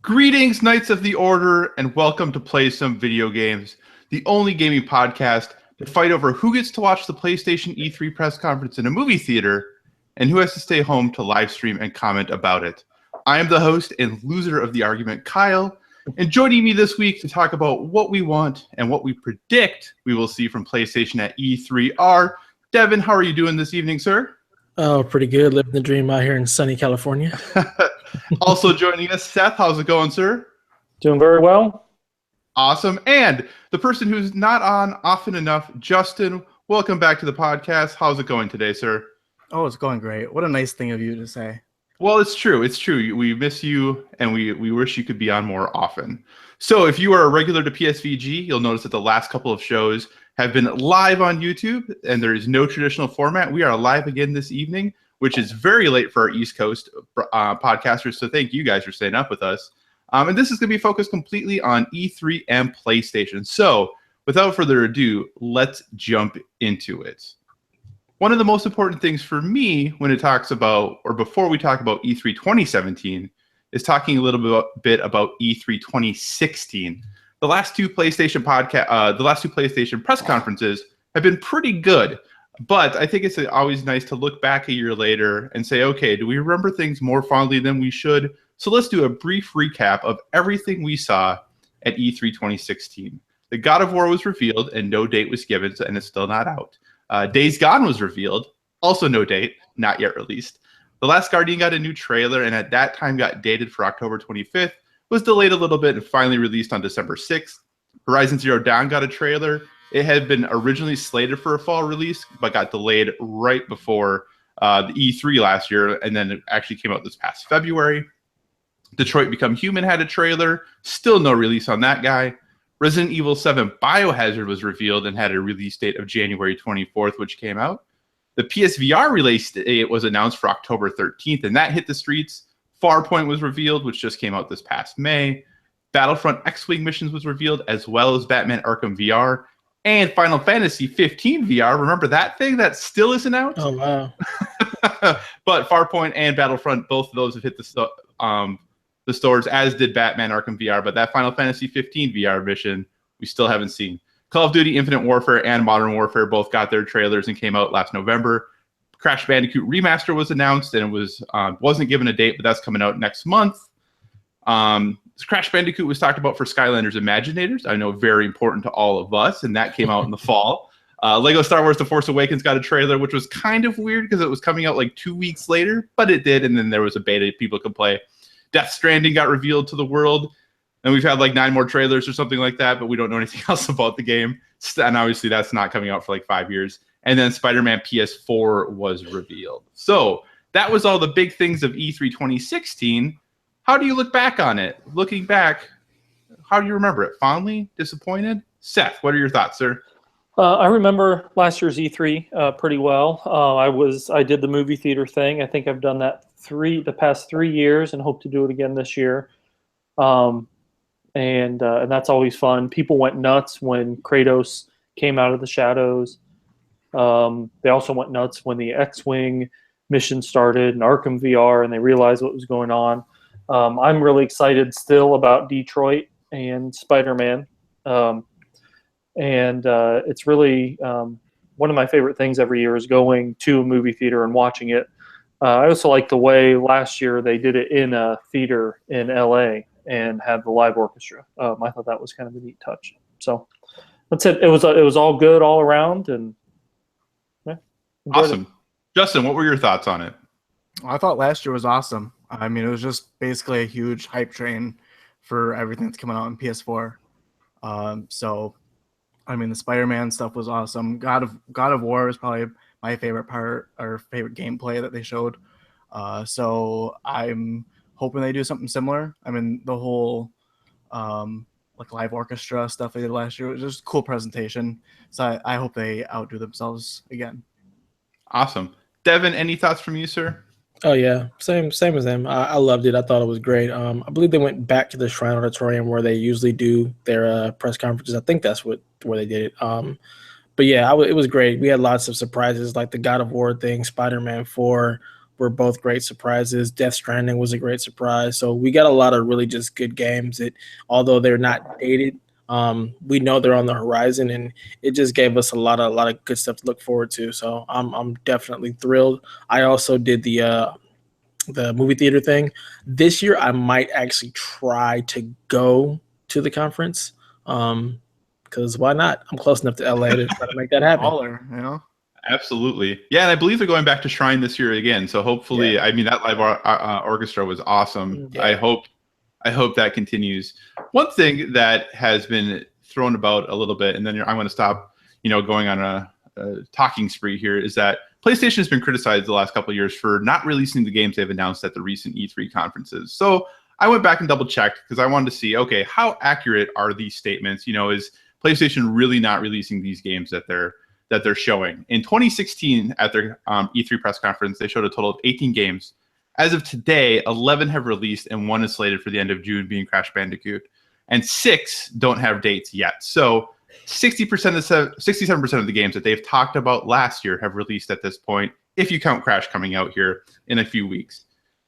Greetings, Knights of the Order, and welcome to Play Some Video Games, the only gaming podcast to fight over who gets to watch the PlayStation E3 press conference in a movie theater and who has to stay home to live stream and comment about it. I am the host and loser of the argument, Kyle, and joining me this week to talk about what we want and what we predict we will see from PlayStation at E3 are Devin. How are you doing this evening, sir? Oh, pretty good. Living the dream out here in sunny California. Also joining us, Seth. How's it going, sir? Doing very well. Awesome. And the person who's not on often enough, Justin, welcome back to the podcast. How's it going today, sir? Oh, it's going great. What a nice thing of you to say. Well, it's true. It's true. We miss you, and we wish you could be on more often. So if you are a regular to PSVG, you'll notice that the last couple of shows have been live on YouTube, and there is no traditional format. We are live again this evening, which is very late for our East Coast podcasters, so thank you guys for staying up with us. And this is going to be focused completely on E3 and PlayStation. So without further ado, let's jump into it. One of the most important things for me when it talks about, or before we talk about E3 2017, is talking a little bit about E3 2016. The last two PlayStation press conferences have been pretty good, but I think it's always nice to look back a year later and say, okay, do we remember things more fondly than we should? So let's do a brief recap of everything we saw at E3 2016. The God of War was revealed and no date was given, and it's still not out. Days Gone was revealed, also no date, not yet released. The Last Guardian got a new trailer, and at that time got dated for October 25th, was delayed a little bit and finally released on December 6th. Horizon Zero Dawn got a trailer. It had been originally slated for a fall release, but got delayed right before the E3 last year, and then it actually came out this past February. Detroit Become Human had a trailer. Still no release on that guy. Resident Evil 7 Biohazard was revealed and had a release date of January 24th, which came out. The PSVR release date was announced for October 13th, and that hit the streets. Farpoint was revealed, which just came out this past May. Battlefront X-Wing Missions was revealed, as well as Batman Arkham VR. And Final Fantasy 15 VR. Remember that thing that still isn't out? Oh, wow. But Farpoint and Battlefront, both of those have hit the stores, as did Batman Arkham VR. But that Final Fantasy 15 VR mission, we still haven't seen. Call of Duty Infinite Warfare and Modern Warfare both got their trailers and came out last November. Crash Bandicoot Remaster was announced, and it wasn't given a date, but that's coming out next month. Crash Bandicoot was talked about for Skylanders Imaginators. I know, very important to all of us, and that came out in the fall. Lego Star Wars The Force Awakens got a trailer, which was kind of weird because it was coming out like 2 weeks later, but it did, and then there was a beta people could play. Death Stranding got revealed to the world, and we've had like 9 more trailers or something like that, but we don't know anything else about the game. And obviously that's not coming out for like 5 years. And then Spider-Man PS4 was revealed. So that was all the big things of E3 2016. How do you look back on it? Looking back, how do you remember it? Fondly? Disappointed? Seth, what are your thoughts, sir? I remember last year's E3 pretty well. I did the movie theater thing. I think I've done that the past 3 years and hope to do it again this year. And that's always fun. People went nuts when Kratos came out of the shadows. They also went nuts when the X-Wing mission started and Arkham VR, and they realized what was going on. I'm really excited still about Detroit and Spider-Man. And it's really one of my favorite things every year is going to a movie theater and watching it. I also like the way last year they did it in a theater in LA and had the live orchestra. I thought that was kind of a neat touch. So that's it. It was all good all around, and yeah, awesome. Justin, what were your thoughts on it? I thought last year was awesome. I mean, it was just basically a huge hype train for everything that's coming out in PS4. So, I mean, the Spider-Man stuff was awesome. God of War is probably my favorite part, or favorite gameplay that they showed. So I'm hoping they do something similar. I mean, the whole like live orchestra stuff they did last year was just a cool presentation. So I hope they outdo themselves again. Awesome. Devin, any thoughts from you, sir? Oh, yeah. Same as them. I loved it. I thought it was great. I believe they went back to the Shrine Auditorium where they usually do their press conferences. I think that's where they did it. But yeah, it was great. We had lots of surprises like the God of War thing, Spider-Man 4, were both great surprises. Death Stranding was a great surprise. So we got a lot of really just good games that, although they're not dated, we know they're on the horizon, and it just gave us a lot of good stuff to look forward to. So I'm definitely thrilled. I also did the movie theater thing this year. I might actually try to go to the conference, because why not? I'm close enough to LA to try to make that happen. Baller, you know. Absolutely. Yeah, and I believe they're going back to Shrine this year again. So hopefully, Yeah. I mean, that live orchestra was awesome. Yeah. I hope that continues. One thing that has been thrown about a little bit, and then I'm going to stop, going on a talking spree here, is that PlayStation has been criticized the last couple of years for not releasing the games they've announced at the recent E3 conferences. So I went back and double checked because I wanted to see, okay, how accurate are these statements? Is PlayStation really not releasing these games that they're showing? In 2016, at their E3 press conference, they showed a total of 18 games. As of today, 11 have released, and 1 is slated for the end of June, being Crash Bandicoot, and 6 don't have dates yet. So 67% of the games that they've talked about last year have released at this point, if you count Crash coming out here in a few weeks.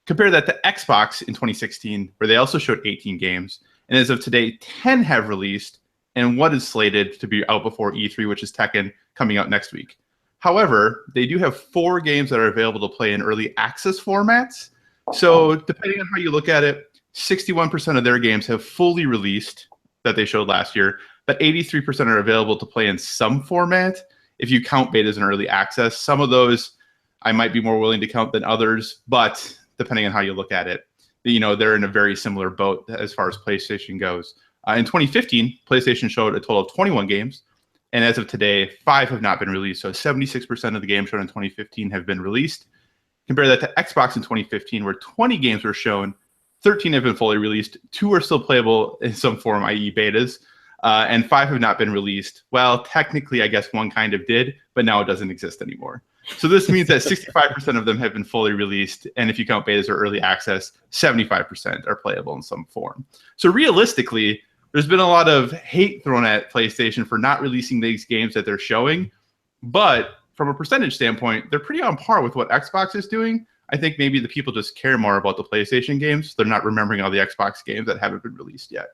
Compare that to Xbox in 2016, where they also showed 18 games, and as of today, 10 have released, and 1 is slated to be out before E3, which is Tekken, coming out next week. However, they do have 4 games that are available to play in early access formats. So depending on how you look at it, 61% of their games have fully released that they showed last year, but 83% are available to play in some format. If you count betas and early access, some of those I might be more willing to count than others, but depending on how you look at it, they're in a very similar boat as far as PlayStation goes. In 2015, PlayStation showed a total of 21 games, and as of today, 5 have not been released. So 76% of the games shown in 2015 have been released. Compare that to Xbox in 2015, where 20 games were shown, 13 have been fully released, 2 are still playable in some form, i.e. betas, and 5 have not been released. Well, technically, I guess 1 kind of did, but now it doesn't exist anymore. So this means that 65% of them have been fully released, and if you count betas or early access, 75% are playable in some form. So realistically, there's been a lot of hate thrown at PlayStation for not releasing these games that they're showing, but from a percentage standpoint, they're pretty on par with what Xbox is doing. I think maybe the people just care more about the PlayStation games. They're not remembering all the Xbox games that haven't been released yet.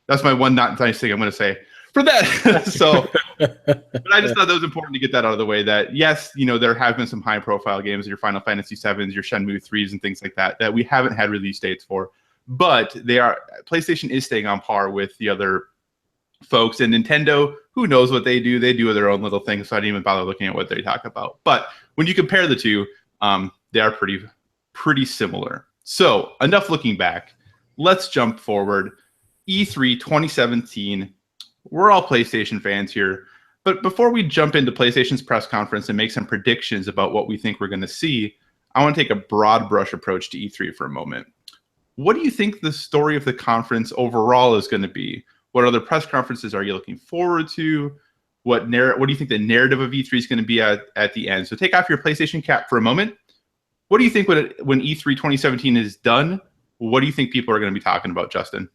That's my one not nice thing I'm going to say for that. So, but I just thought that was important to get that out of the way, that yes, there have been some high profile games, your Final Fantasy 7s, your Shenmue 3s, and things like that, that we haven't had release dates for. But PlayStation is staying on par with the other folks, and Nintendo, who knows what they do? They do their own little thing, so I didn't even bother looking at what they talk about. But when you compare the two, they are pretty similar. So enough looking back. Let's jump forward. E3 2017. We're all PlayStation fans here. But before we jump into PlayStation's press conference and make some predictions about what we think we're going to see, I want to take a broad brush approach to E3 for a moment. What do you think the story of the conference overall is going to be? What other press conferences are you looking forward to? What do you think the narrative of E3 is going to be at the end? So take off your PlayStation cap for a moment. What do you think when E3 2017 is done? What do you think people are going to be talking about, Justin?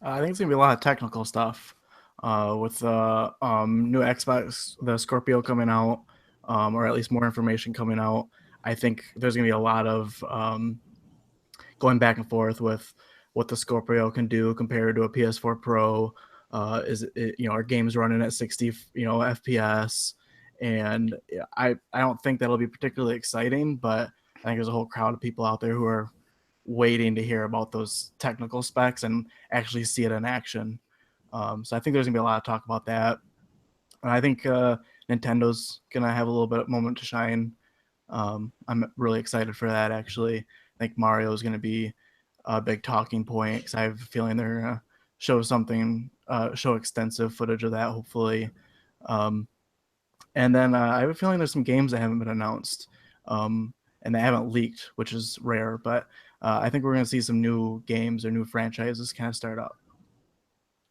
I think it's going to be a lot of technical stuff with the new Xbox, the Scorpio coming out, or at least more information coming out. I think there's going to be a lot of going back and forth with what the Scorpio can do compared to a PS4 Pro. Are games running at 60 FPS? And I don't think that'll be particularly exciting, but I think there's a whole crowd of people out there who are waiting to hear about those technical specs and actually see it in action. So I think there's gonna be a lot of talk about that. And I think Nintendo's gonna have a little bit of moment to shine. I'm really excited for that, actually. I think Mario is gonna be a big talking point because I have a feeling they're gonna show show extensive footage of that, hopefully. And then I have a feeling there's some games that haven't been announced and they haven't leaked, which is rare. But I think we're going to see some new games or new franchises kind of start up.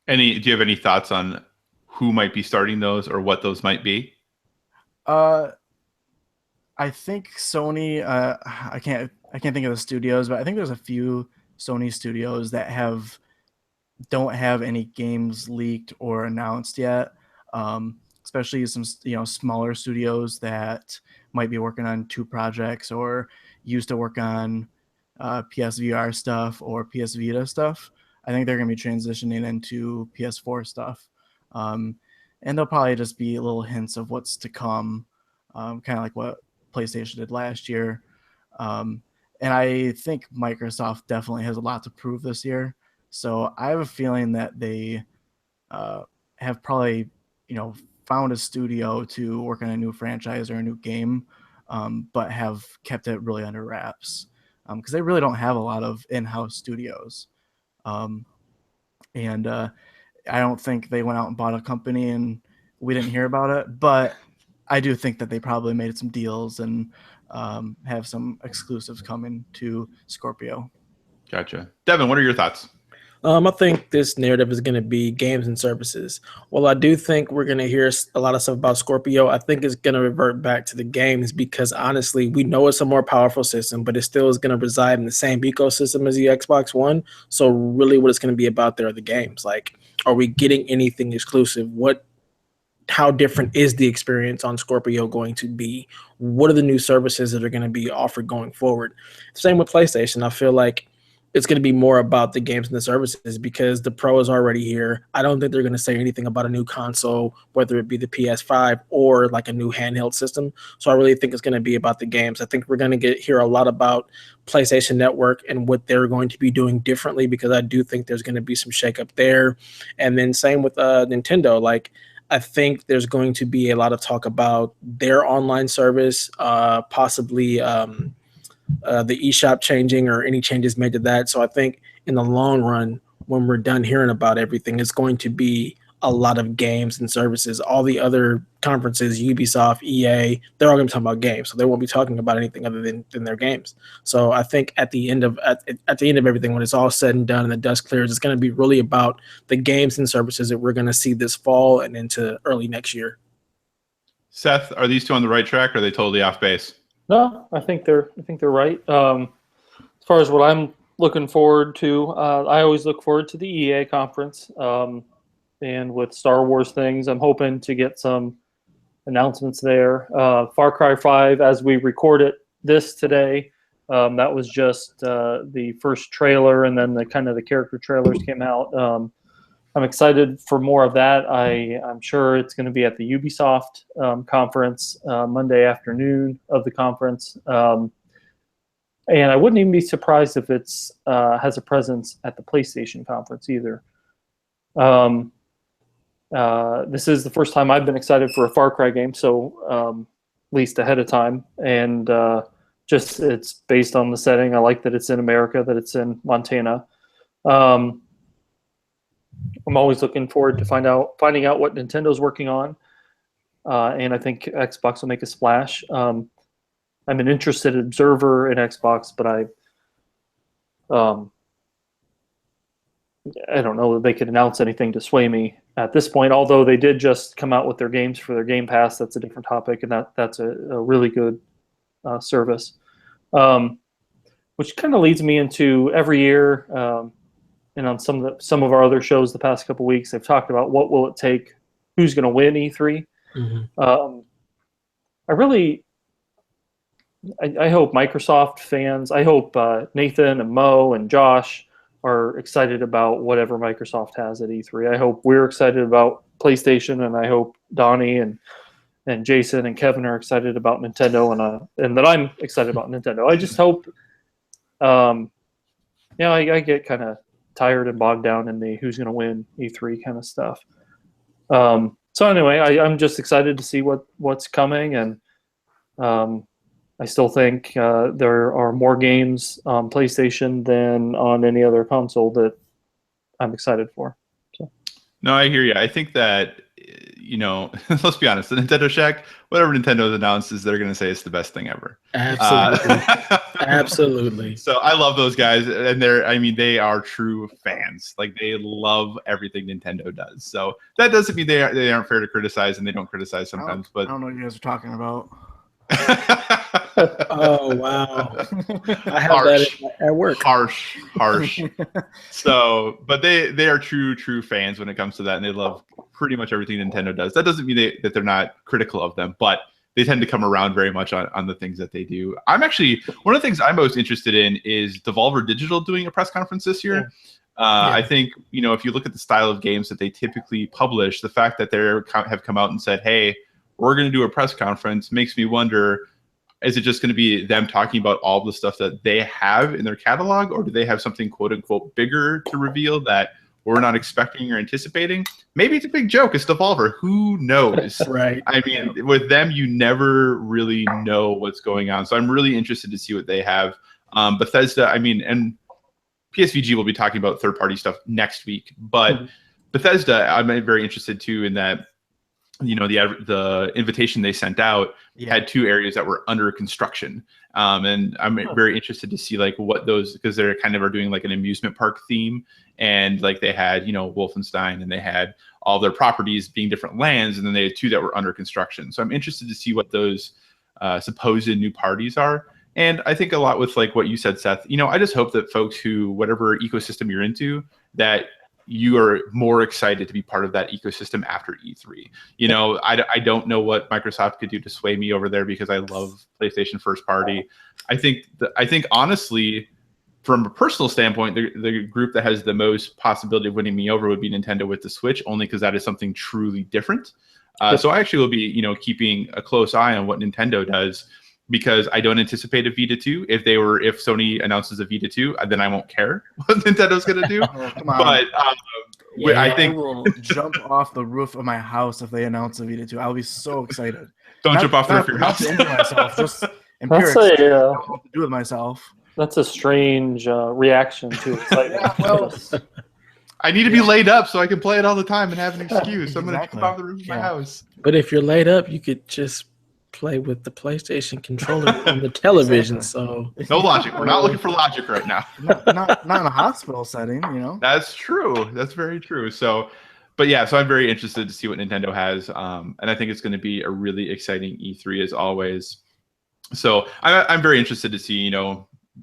Do you have any thoughts on who might be starting those or what those might be? I think Sony. I can't think of the studios, but I think there's a few Sony studios that don't have any games leaked or announced yet. Especially some smaller studios that might be working on 2 projects or used to work on PSVR stuff or PS Vita stuff. I think they're going to be transitioning into PS4 stuff. And there'll probably just be little hints of what's to come, kind of like what PlayStation did last year. And I think Microsoft definitely has a lot to prove this year. So I have a feeling that they have probably, found a studio to work on a new franchise or a new game, but have kept it really under wraps because they really don't have a lot of in-house studios. And I don't think they went out and bought a company and we didn't hear about it, but I do think that they probably made some deals and have some exclusives coming to Scorpio. Gotcha. Devin, what are your thoughts? I think this narrative is going to be games and services. Well, I do think we're going to hear a lot of stuff about Scorpio. I think it's going to revert back to the games because honestly, we know it's a more powerful system, but it still is going to reside in the same ecosystem as the Xbox One. So really what it's going to be about there are the games. Like, are we getting anything exclusive? How different is the experience on Scorpio going to be? What are the new services that are going to be offered going forward? Same with PlayStation. I feel like it's going to be more about the games and the services because the Pro is already here. I don't think they're going to say anything about a new console, whether it be the PS5 or like a new handheld system. So I really think it's going to be about the games. I think we're going to hear a lot about PlayStation Network and what they're going to be doing differently because I do think there's going to be some shakeup there. And then same with Nintendo. Like, I think there's going to be a lot of talk about their online service, possibly the eShop changing or any changes made to that. So I think in the long run, when we're done hearing about everything, it's going to be a lot of games and services. All the other conferences, Ubisoft, EA, they're all going to be talking about games. So they won't be talking about anything other than their games. So I think at the end of everything, when it's all said and done and the dust clears, it's going to be really about the games and services that we're going to see this fall and into early next year. Seth, are these two on the right track or are they totally off base? No, I think they're right. As far as what I'm looking forward to, I always look forward to the EA conference. And with Star Wars things, I'm hoping to get some announcements there. Far Cry 5, as we recorded this today, that was just the first trailer, and then the character trailers came out. I'm excited for more of that. I'm sure it's going to be at the Ubisoft conference Monday afternoon of the conference. And I wouldn't even be surprised if it's has a presence at the PlayStation conference either. This is the first time I've been excited for a Far Cry game, so at least ahead of time. And just it's based on the setting. I like that it's in America, that it's in Montana. I'm always looking forward to finding out what Nintendo's working on, and I think Xbox will make a splash. I'm an interested observer in Xbox, but I don't know that they could announce anything to sway me at this point. Although they did just come out with their games for their Game Pass, that's a different topic, and that's a really good service. Which kind of leads me into every year. And on some of our other shows the past couple of weeks, they've talked about what will it take, who's going to win E3. Mm-hmm. I hope Microsoft fans, I hope Nathan and Mo and Josh are excited about whatever Microsoft has at E3. I hope we're excited about PlayStation, and I hope Donnie and Jason and Kevin are excited about Nintendo, and that I'm excited about Nintendo. I just hope, I get kind of tired and bogged down in the who's going to win E3 kind of stuff. So anyway, I'm just excited to see what's coming, and I still think there are more games on PlayStation than on any other console that I'm excited for. So. No, I hear you. I think that, let's be honest, the Nintendo Shack, whatever Nintendo's announces, they're going to say it's the best thing ever. Absolutely. Absolutely. So I love those guys, and they are true fans. Like, they love everything Nintendo does. So that doesn't mean they aren't fair to criticize, and they don't criticize sometimes. But I don't know what you guys are talking about. Oh, wow. I have that at work. Harsh. So, but they are true fans when it comes to that, and they love pretty much everything Nintendo does. That doesn't mean that they're not critical of them, but they tend to come around very much on the things that they do. I'm actually, one of the things I'm most interested in is Devolver Digital doing a press conference this year. I think, if you look at the style of games that they typically publish, the fact that they have come out and said, hey, we're going to do a press conference makes me wonder, is it just going to be them talking about all the stuff that they have in their catalog, or do they have something quote unquote bigger to reveal that we're not expecting or anticipating? Maybe it's a big joke. It's Devolver. Who knows? Right. I mean, with them, you never really know what's going on. So I'm really interested to see what they have. Bethesda, and PSVG will be talking about third-party stuff next week. But Bethesda, I'm very interested too in that. The invitation they sent out had 2 areas that were under construction, and I'm very interested to see like what those, because they're kind of are doing like an amusement park theme, and like they had Wolfenstein, and they had all their properties being different lands, and then they had 2 that were under construction. So I'm interested to see what those supposed new parties are. And I think a lot with like what you said, Seth. I just hope that folks who, whatever ecosystem you're into, that you are more excited to be part of that ecosystem after E3. I don't know what Microsoft could do to sway me over there, because I love PlayStation first party. I think honestly, from a personal standpoint, the group that has the most possibility of winning me over would be Nintendo with the Switch, only because that is something truly different. So I actually will be, keeping a close eye on what Nintendo does, because I don't anticipate a Vita 2. If Sony announces a Vita 2, then I won't care what Nintendo's going to do. Come on. But I think I will jump off the roof of my house if they announce a Vita 2. I'll be so excited. Don't jump off the roof of your not house. to injure myself, just That's empirics. I don't know what to do with myself. That's a strange reaction to excitement. I need to be laid up so I can play it all the time and have an excuse. I'm going to Exactly. jump off the roof of my house. But if you're laid up, you could just play with the PlayStation controller on the television. So no logic. We're not looking for logic right now. not in a hospital setting, That's true. That's very true. So I'm very interested to see what Nintendo has, and I think it's going to be a really exciting E3 as always. So I'm very interested to see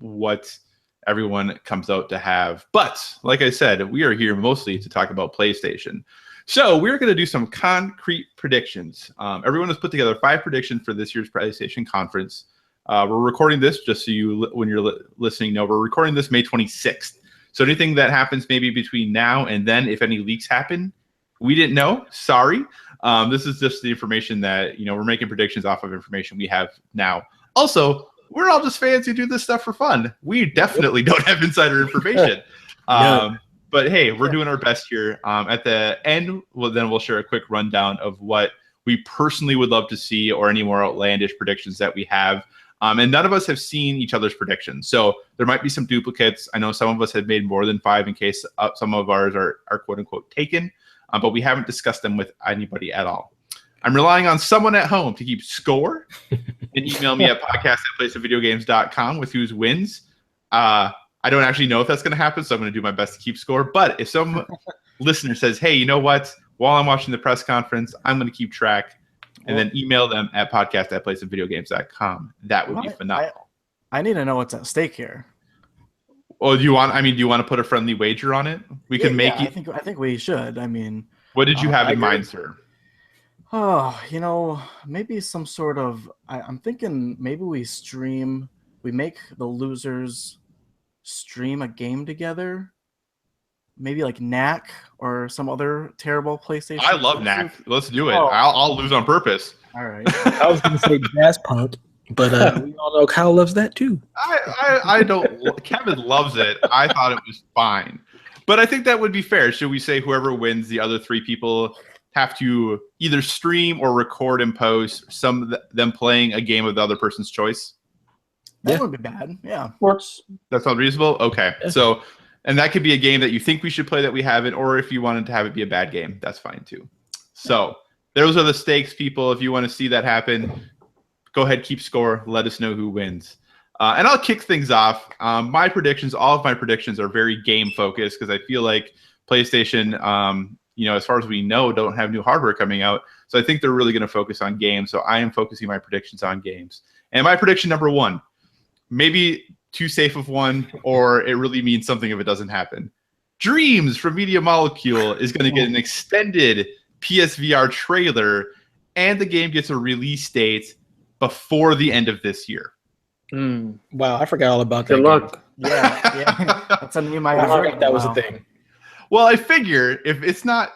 what everyone comes out to have. But like I said, we are here mostly to talk about PlayStation. So we're going to do some concrete predictions. Everyone has put together 5 predictions for this year's PlayStation conference. We're recording this, just so when you're listening, know we're recording this May 26th. So anything that happens maybe between now and then, if any leaks happen, we didn't know. Sorry. This is just the information that, we're making predictions off of information we have now. Also, we're all just fans who do this stuff for fun. We definitely don't have insider information. No. But hey, we're doing our best here. At the end, we'll share a quick rundown of what we personally would love to see, or any more outlandish predictions that we have. And none of us have seen each other's predictions, so there might be some duplicates. I know some of us have made more than 5 in case some of ours are quote unquote taken, but we haven't discussed them with anybody at all. I'm relying on someone at home to keep score and email me at podcast@placeofvideogames.com with whose wins. I don't actually know if that's going to happen, so I'm going to do my best to keep score. But if some listener says, hey, you know what? While I'm watching the press conference, I'm going to keep track, and then email them at podcast@placeofvideogames.com. That would be phenomenal. I need to know what's at stake here. Well, do you want to put a friendly wager on it? We can make it. I think we should. What did you have in mind, sir? Oh, maybe some sort of. I'm thinking maybe we make the losers stream a game together. Maybe like Knack or some other terrible PlayStation. I love Knack. Let's do it. I'll lose on purpose. All right. I was going to say Jazz Punk, but we all know Kyle loves that too. I don't. Kevin loves it. I thought it was fine, but I think that would be fair. Should we say whoever wins, the other 3 people have to either stream or record and post them playing a game of the other person's choice? That would be bad. Yeah. Works. That sounds reasonable? Okay. Yeah. So, and that could be a game that you think we should play that we haven't, or if you wanted to have it be a bad game, that's fine too. So those are the stakes, people. If you want to see that happen, go ahead, keep score. Let us know who wins. And I'll kick things off. All of my predictions are very game focused, because I feel like PlayStation, as far as we know, don't have new hardware coming out. So I think they're really going to focus on games. So I am focusing my predictions on games. And my prediction number 1, maybe too safe of one, or it really means something if it doesn't happen. Dreams from Media Molecule is going to get an extended PSVR trailer, and the game gets a release date before the end of this year. Wow, I forgot all about that. Good luck. Yeah. That's a name I I heard. forgot that was a thing. Well, I figure if it's not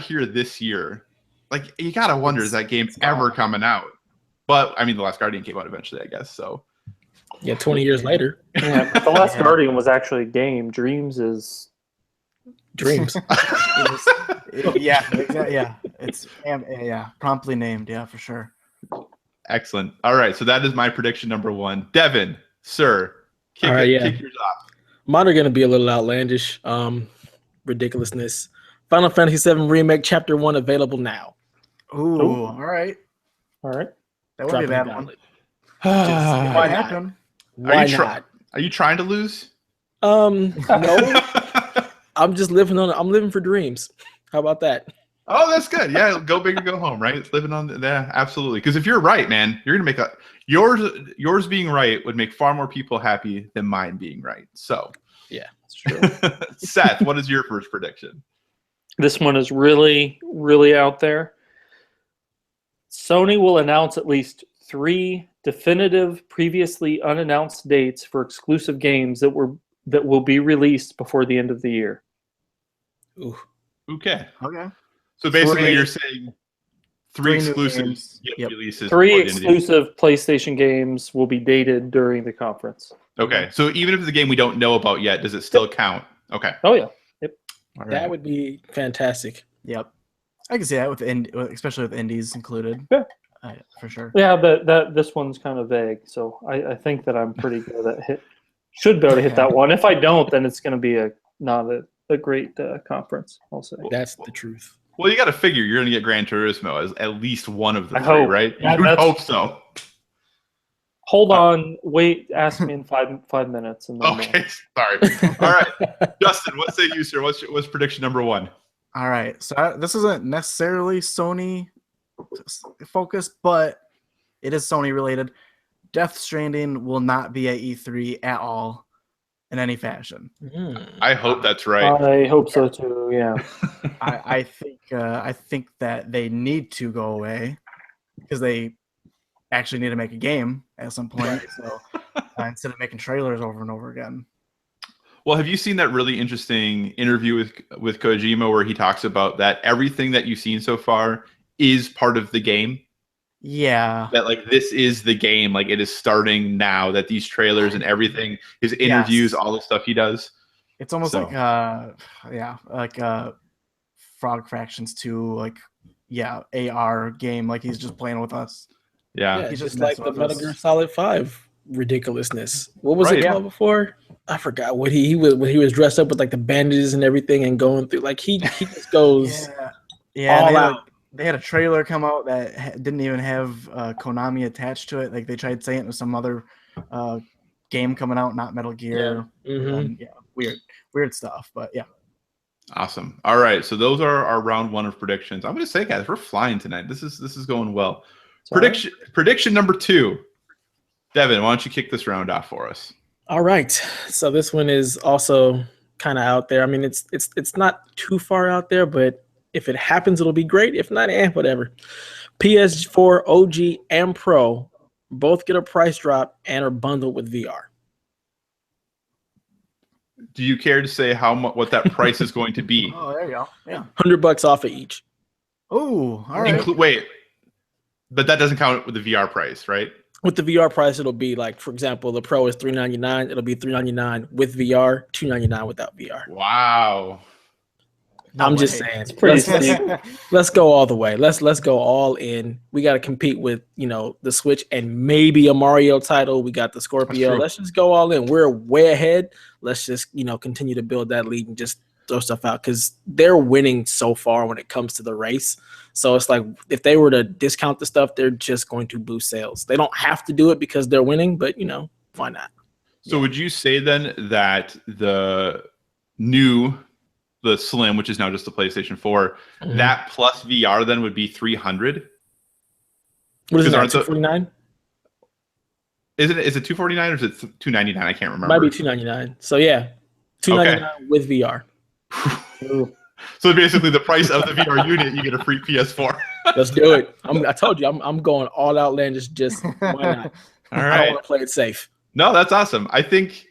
here this year, like you gotta wonder, is that game ever coming out? But I mean, The Last Guardian came out eventually, I guess. So Yeah, 20 years later. Yeah, but The Last Guardian was actually a game. Dreams is Dreams. Yeah, exactly. Yeah, it's promptly named. Yeah, for sure. excellent. All right, so that is my prediction number 1. Devin, sir, kick yours off. Mine are going to be a little outlandish. Ridiculousness. Final Fantasy VII Remake Chapter 1 available now. Ooh, all right. That would be a bad one. Why not? Why not? Are you trying to lose? No. I'm just living for dreams. How about that? Oh, that's good. Yeah, go big or go home, right? It's living on yeah, absolutely. Because if you're right, man, you're gonna make yours being right would make far more people happy than mine being right. So yeah, that's true. Seth, what is your first prediction? This one is really, really out there. Sony will announce at least 3 definitive, previously unannounced dates for exclusive games that will be released before the end of the year. Ooh. Okay. Okay. So basically, you're saying 3 exclusive releases. 3 exclusive PlayStation games will be dated during the conference. Okay. So even if it's a game we don't know about yet, does it still count? Okay. Oh yeah. Yep. All right. That would be fantastic. Yep. I can see that especially with indies included. Yeah. For sure. Yeah, but this one's kind of vague, so I think that I'm pretty good at should be able to hit that one. If I don't, then it's going to be not a great conference, I'll say. That's the truth. Well, you got to figure you're going to get Gran Turismo as at least one of the 3, hope. right? Yeah, you would hope so. Hold on, wait, ask me in 5 minutes. And then okay, sorry. All right, Justin, what say you, sir? What's prediction number 1? All right, so this isn't necessarily Sony focused, but it is Sony related. Death Stranding will not be at E3 at all in any fashion. I hope that's right. I hope so too. Yeah. I think that they need to go away because they actually need to make a game at some point. So instead of making trailers over and over again. Well, have you seen that really interesting interview with Kojima where he talks about that everything that you've seen so far is part of the game? Yeah. That like this is the game, like it is starting now, that these trailers and everything, his interviews, all the stuff he does. It's almost like Frog Fractions 2, like AR game, like he's just playing with us. Yeah. He's just like the Metal Gear Solid 5 ridiculousness. What was it called before? I forgot what he was dressed up with like the bandages and everything and going through like he just goes all out. They had a trailer come out that didn't even have Konami attached to it. Like they tried saying it was some other game coming out, not Metal Gear. Weird stuff. But yeah. Awesome. All right, so those are our round 1 of predictions. I'm going to say, guys, we're flying tonight. This is going well. Prediction number 2. Devin, why don't you kick this round off for us? All right. So this one is also kind of out there. I mean, it's not too far out there, but if it happens, it'll be great. If not, whatever. PS4 OG and Pro both get a price drop and are bundled with VR. Do you care to say what that price is going to be? Oh, there you go. Yeah, $100 off of each. Oh, all right. Wait, but that doesn't count with the VR price, right? With the VR price, it'll be like, for example, the Pro is $399. It'll be $399 with VR, $299 without VR. Wow. I'm just saying. Let's go all the way. Let's go all in. We got to compete with the Switch and maybe a Mario title. We got the Scorpio. Let's just go all in. We're way ahead. Let's just continue to build that lead and just throw stuff out because they're winning so far when it comes to the race. So it's like if they were to discount the stuff, they're just going to boost sales. They don't have to do it because they're winning, but why not? So would you say then that the Slim, which is now just the PlayStation 4, that plus VR then would be $300? What is it, $249? Is it $249 or is it $299? I can't remember. Might be $299. So yeah, $299 with VR. So basically the price of the VR unit, you get a free PS4. Let's do it. I told you, I'm going all outlandish. Just why not? All I don't right. want to play it safe. No, that's awesome. I think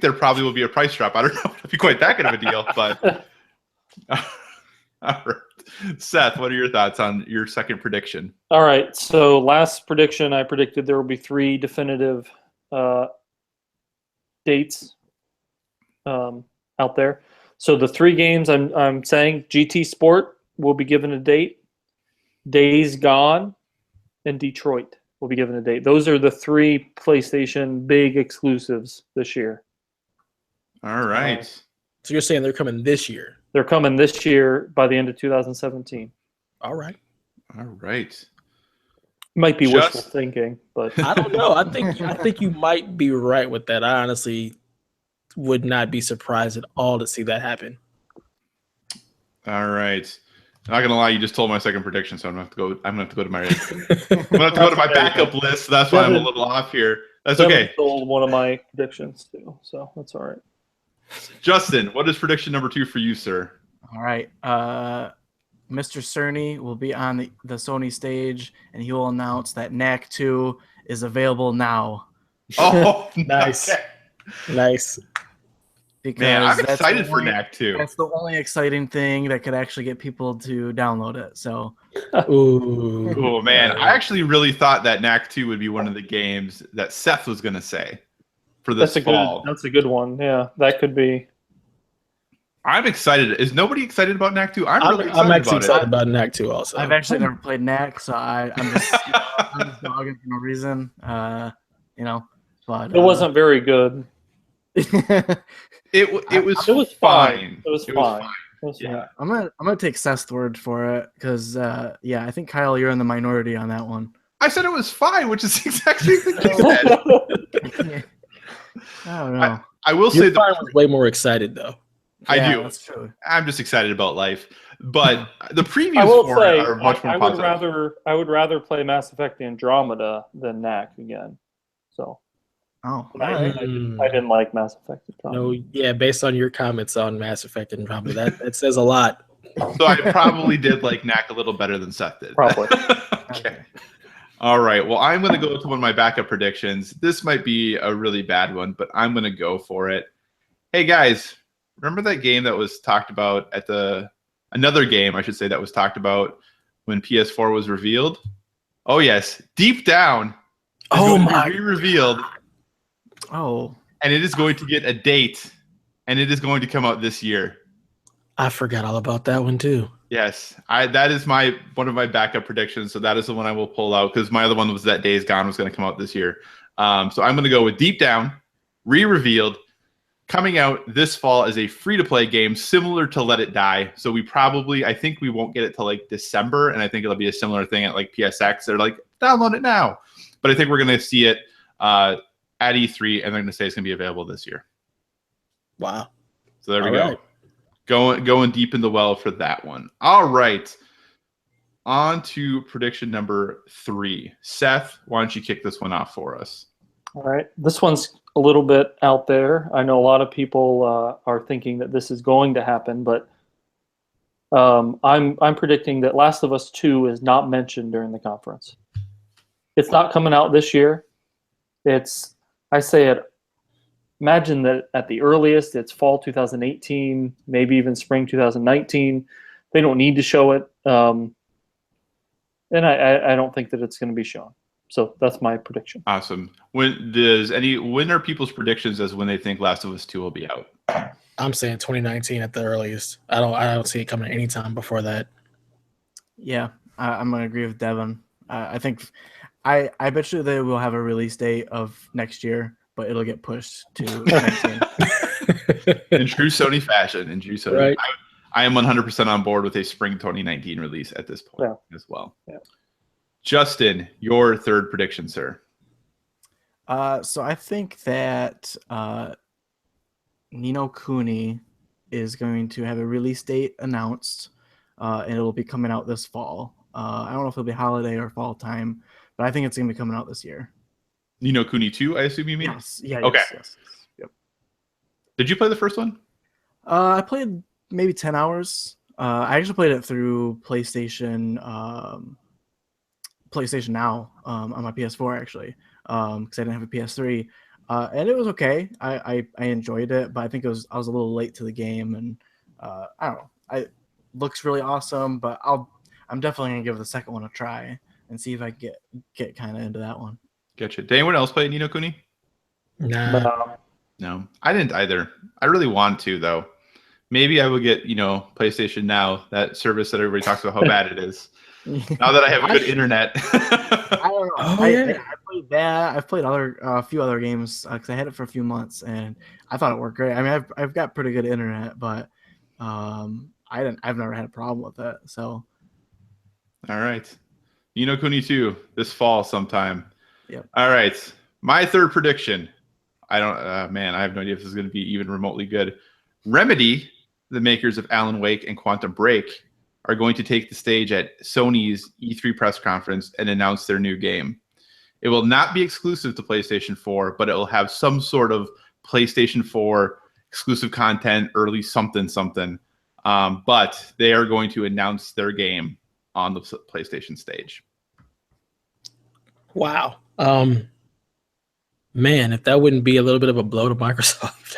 there probably will be a price drop. I don't know if it'll be quite that good of a deal, but all right. Seth, what are your thoughts on your second prediction? All right. So last prediction, I predicted there will be 3 definitive dates out there. So the 3 games I'm saying, GT Sport will be given a date, Days Gone, and Detroit will be given a date. Those are the 3 PlayStation big exclusives this year. All right. So you're saying they're coming this year? They're coming this year by the end of 2017. All right. All right. Might be wishful thinking, but I don't know. I think you might be right with that. I honestly would not be surprised at all to see that happen. All right. I'm not gonna lie, you just told my second prediction, so I'm gonna have to go to my I'm gonna have to go to my backup list. So that's why I'm a little off here. That's okay. Stole one of my predictions too, so that's all right. Justin, what is prediction number 2 for you, sir? All right. Mr. Cerny will be on the Sony stage, and he will announce that Knack 2 is available now. Oh, Nice. okay. Nice. Because Man, I'm that's excited the for only- Knack 2. That's the only exciting thing that could actually get people to download it. So, Ooh. Oh man, I actually really thought that Knack 2 would be one of the games that Seth was gonna say for this fall. That's a good one. Yeah, that could be. I'm excited. Is nobody excited about Knack 2? I'm really I'm actually excited excited about Knack 2 also. I've actually never played Knack, so I'm just I'm just dogging for no reason. But It wasn't very good. It was fine. It was fine. It was Yeah. fine. I'm gonna take Seth's word for it because I think Kyle, you're in the minority on that one. I said it was fine, which is exactly what you said. I don't know. I will say Your that fire was way more excited though. I Yeah, do. That's true. I'm just excited about life. But the previews I will for say, it are much more I would rather play Mass Effect Andromeda than Knack again. So Oh, I, all right. I didn't like Mass Effect Andromeda. No, yeah, based on your comments on Mass Effect and Andromeda, that says a lot. So I probably did like Knack a little better than Seth did. Probably. Okay. All right. Well, I'm going to go to one of my backup predictions. This might be a really bad one, but I'm going to go for it. Hey guys, remember that game that was talked about at another game, I should say, that was talked about when PS4 was revealed? Oh yes, Deep Down. Oh my! Re-revealed. Oh, And it is going to get a date, and it is going to come out this year. I forgot all about that one too. Yes, that is one of my backup predictions. So that is the one I will pull out because my other one was that Days Gone was going to come out this year. So I'm going to go with Deep Down, re-revealed, coming out this fall as a free-to-play game similar to Let It Die. So I think we won't get it till like December, and I think it'll be a similar thing at like PSX. They're like, download it now. But I think we're going to see it at E3, and they're going to say it's going to be available this year. Wow. So there we All go. right. Going deep in the well for that one. All right. On to prediction number 3. Seth, why don't you kick this one off for us? All right. This one's a little bit out there. I know a lot of people are thinking that this is going to happen, but I'm predicting that Last of Us 2 is not mentioned during the conference. It's not coming out this year. Imagine that at the earliest, it's fall 2018, maybe even spring 2019. They don't need to show it. And I don't think that it's going to be shown. So that's my prediction. Awesome. When are people's predictions as when they think Last of Us 2 will be out? I'm saying 2019 at the earliest. I don't see it coming anytime before that. yeah, I'm gonna agree with Devin. I think I bet you they will have a release date of next year, but it'll get pushed to 19. In true Sony fashion, Right. I am 100% on board with a spring 2019 release at this point as well. Yeah. Justin, your third prediction, sir. So I think that Nino Kuni is going to have a release date announced, and it'll be coming out this fall. I don't know if it'll be holiday or fall time, but I think it's going to be coming out this year. Ni no Kuni 2, I assume you mean? Yes. Yeah. Okay. Yes. Did you play the first one? I played maybe 10 hours. I actually played it through PlayStation Now on my PS4 actually, because I didn't have a PS3, and it was okay. I enjoyed it, but I think I was a little late to the game, and I don't know. It looks really awesome, but I'm definitely gonna give the second one a try and see if I get kind of into that one. Gotcha. Did anyone else play Ni no Kuni? Nah. No, I didn't either. I really want to though. Maybe I will get, PlayStation Now, that service that everybody talks about how bad it is. Now that I have good internet. I don't know. Oh, I played that. I've played a few other games because I had it for a few months and I thought it worked great. I mean, I've got pretty good internet, but I've never had a problem with it. So, all right, Ni no Kuni 2 this fall sometime. Yep. All right, my third prediction. I have no idea if this is going to be even remotely good. Remedy, the makers of Alan Wake and Quantum Break, are going to take the stage at Sony's E3 press conference and announce their new game. It will not be exclusive to PlayStation 4, but it will have some sort of PlayStation 4 exclusive content, early something. But they are going to announce their game on the PlayStation stage. Wow. Man, if that wouldn't be a little bit of a blow to Microsoft.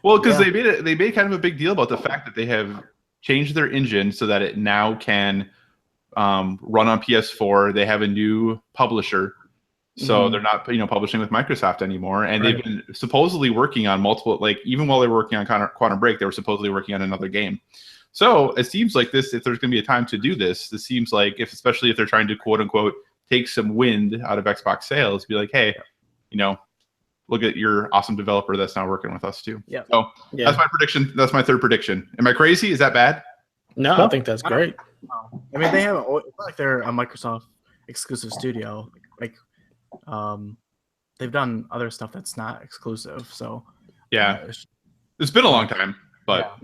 Well, because they made kind of a big deal about the fact that they have changed their engine so that it now can run on PS4. They have a new publisher, so they're not publishing with Microsoft anymore. And they've been supposedly working on multiple, like even while they were working on Quantum Break, they were supposedly working on another game. So it seems like this, if there's going to be a time to do this, this seems like especially if they're trying to quote unquote take some wind out of Xbox sales, be like, hey, look at your awesome developer that's now working with us too. Yeah. So that's my prediction. That's my third prediction. Am I crazy? Is that bad? No, I think that's great. I mean, it's not like they're a Microsoft exclusive studio. Like, they've done other stuff that's not exclusive. So yeah, it's been a long time, but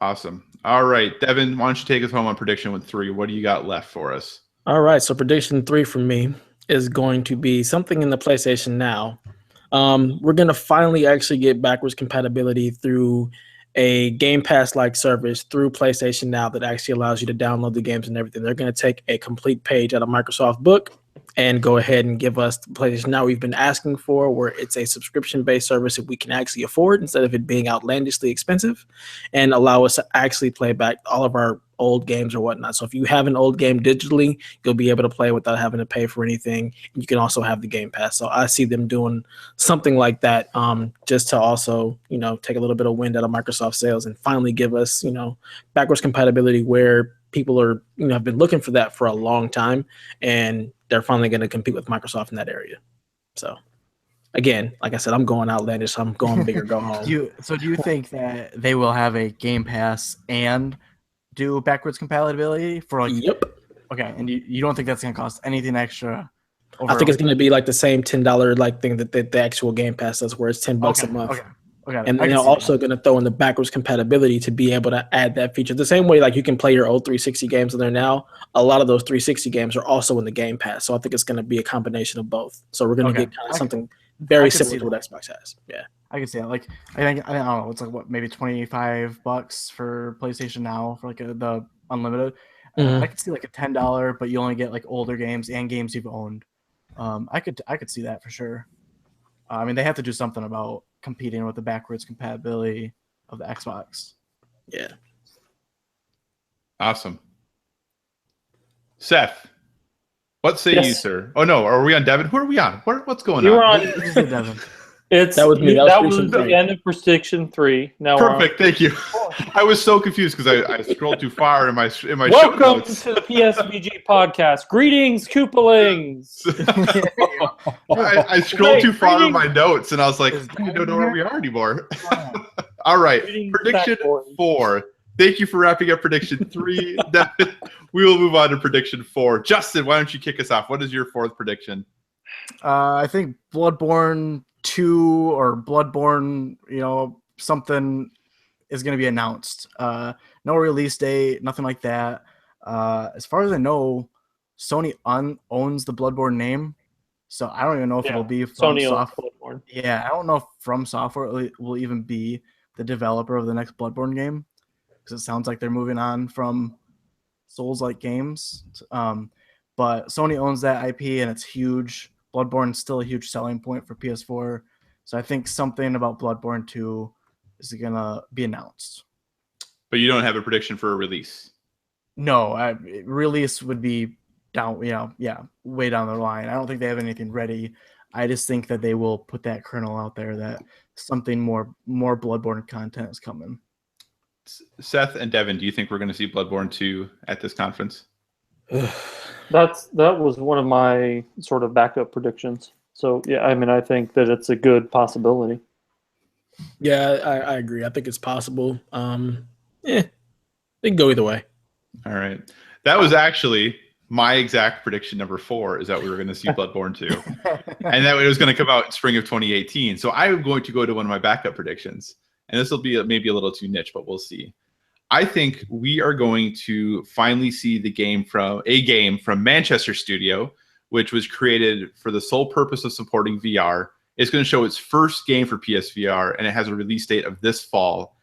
awesome. All right, Devin, why don't you take us home on prediction with 3? What do you got left for us? All right, so prediction 3 from me is going to be something in the PlayStation Now. We're going to finally actually get backwards compatibility through a Game Pass-like service through PlayStation Now that actually allows you to download the games and everything. They're going to take a complete page out of Microsoft Book and go ahead and give us the PlayStation Now we've been asking for, where it's a subscription-based service that we can actually afford instead of it being outlandishly expensive, and allow us to actually play back all of our old games or whatnot. So if you have an old game digitally, you'll be able to play without having to pay for anything. You can also have the Game Pass. So I see them doing something like that, just to also, take a little bit of wind out of Microsoft sales and finally give us, backwards compatibility where people are, have been looking for that for a long time, and they're finally going to compete with Microsoft in that area. So again, like I said, I'm going outlandish. I'm going big or go home. Do you think that they will have a Game Pass and do backwards compatibility for like? Yep. Okay, and you don't think that's gonna cost anything extra? I think it's gonna be like the same $10 like thing that the actual Game Pass does, where it's $10 a month. Okay. And then they're also going to throw in the backwards compatibility to be able to add that feature. The same way like you can play your old 360 games in there now, a lot of those 360 games are also in the Game Pass. So I think it's going to be a combination of both. So we're going to get kind of something very similar to what Xbox has. Yeah. I can see that. Like, I don't know. It's like what, maybe $25 for PlayStation Now for like the unlimited. I could see like a $10, but you only get like older games and games you've owned. I could see that for sure. I mean, they have to do something about competing with the backwards compatibility of the Xbox. Yeah. Awesome. Seth, what say you, sir? Oh no, are we on Devin? Who are we on? What's going You're on? Devin. That was me. That was the end of prediction 3. Now perfect. Thank you. I was so confused because I scrolled too far in my Welcome to the PSVG podcast. Greetings, Koopalings. I scrolled too far in my notes and I was like, I don't know where we are anymore. All right, Greetings, prediction 4. Thank you for wrapping up prediction 3. Devin, we will move on to prediction 4. Justin, why don't you kick us off? What is your 4th prediction? I think Bloodborne 2 or Bloodborne, something is going to be announced. No release date, nothing like that. As far as I know, Sony owns the Bloodborne name, so I don't even know if it'll be from Sony Bloodborne. Yeah, I don't know if From Software will even be the developer of the next Bloodborne game. because it sounds like they're moving on from Souls-like games. But Sony owns that IP, and it's huge. Bloodborne's still a huge selling point for PS4. So I think something about Bloodborne 2 is going to be announced. But you don't have a prediction for a release? No, release would be down, way down the line. I don't think they have anything ready. I just think that they will put that kernel out there that something more Bloodborne content is coming. Seth and Devin, do you think we're going to see Bloodborne 2 at this conference? That was one of my sort of backup predictions. So yeah, I mean, I think that it's a good possibility. Yeah, I agree. I think it's possible. It can go either way. All right. That was actually my exact prediction number 4, is that we were going to see Bloodborne 2. And that it was going to come out in spring of 2018. So I'm going to go to one of my backup predictions. And this will be maybe a little too niche, but we'll see. I think we are going to finally see a game from Manchester Studio, which was created for the sole purpose of supporting VR. It's going to show its first game for PSVR, and it has a release date of this fall.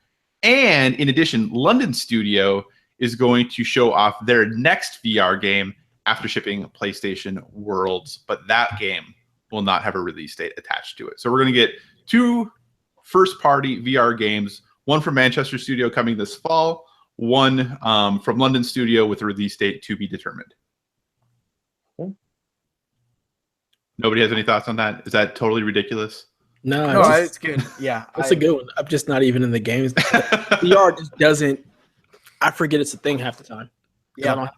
And in addition, London Studio is going to show off their next VR game after shipping PlayStation Worlds, but that game will not have a release date attached to it. So we're going to get 2 first-party VR games, one from Manchester Studio coming this fall, one from London Studio with a release date to be determined. Okay. Nobody has any thoughts on that? Is that totally ridiculous? No, it's good. Yeah, it's a good one. I'm just not even in the games. VR just doesn't. I forget it's a thing half the time. Yeah,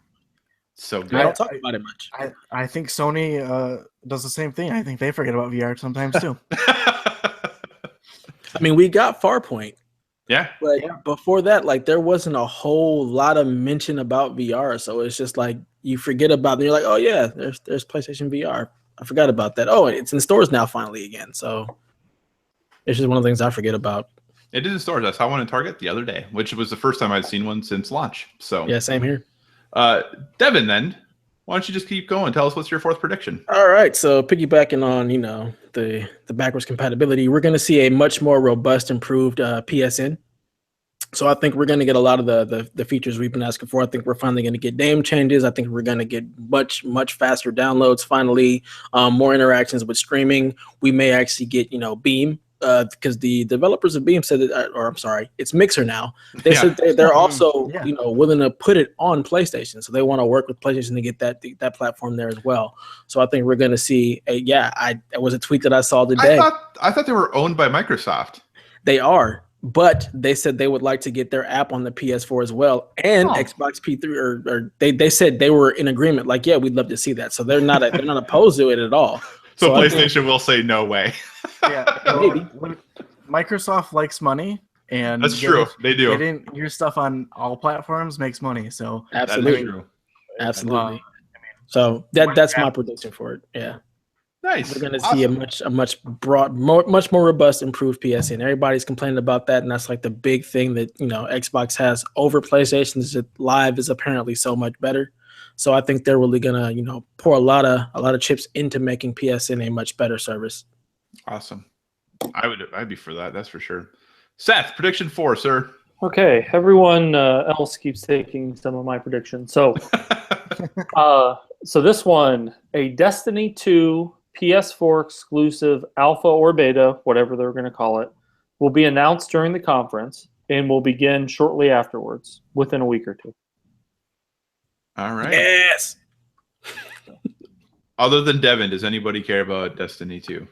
so good. I don't talk about it much. I think Sony does the same thing. I think they forget about VR sometimes too. I mean, we got Farpoint. Yeah. But before that, like, there wasn't a whole lot of mention about VR. So it's just like you forget about it. And you're like, oh yeah, there's PlayStation VR. I forgot about that. Oh, it's in stores now finally again. So it's just one of the things I forget about. It is in stores. I saw one in Target the other day, which was the first time I'd seen one since launch. So yeah, same here. Devin, then why don't you just keep going? Tell us what's your 4th prediction. All right. So piggybacking on, the backwards compatibility, we're going to see a much more robust, improved PSN. So I think we're going to get a lot of the features we've been asking for. I think we're finally going to get name changes. I think we're going to get much faster downloads. Finally, more interactions with streaming. We may actually get Beam. Because the developers of Beam said that, or I'm sorry, it's Mixer now. They said they're also willing to put it on PlayStation, so they want to work with PlayStation to get that platform there as well. So I think we're going to see it was a tweet that I saw today. I thought they were owned by Microsoft. They are, but they said they would like to get their app on the PS4 as well and Xbox P3, or they said they were in agreement. Like, yeah, we'd love to see that. So they're not opposed to it at all. So PlayStation will say no way. Yeah, maybe. Microsoft likes money, and that's true. They do. Getting your stuff on all platforms makes money. So absolutely, true. Absolutely. So that's my prediction for it. Yeah. Nice. We're going to see a much more robust, improved PSN. Everybody's complaining about that, and that's like the big thing that Xbox has over PlayStation. Is that Live is apparently so much better. So I think they're really gonna, pour a lot of chips into making PSN a much better service. Awesome. I'd be for that. That's for sure. Seth, prediction 4, sir. Okay, everyone else keeps taking some of my predictions. So, so this one, a Destiny 2 PS4 exclusive alpha or beta, whatever they're going to call it, will be announced during the conference and will begin shortly afterwards, within a week or 2. All right. Yes. Other than Devin, does anybody care about Destiny 2?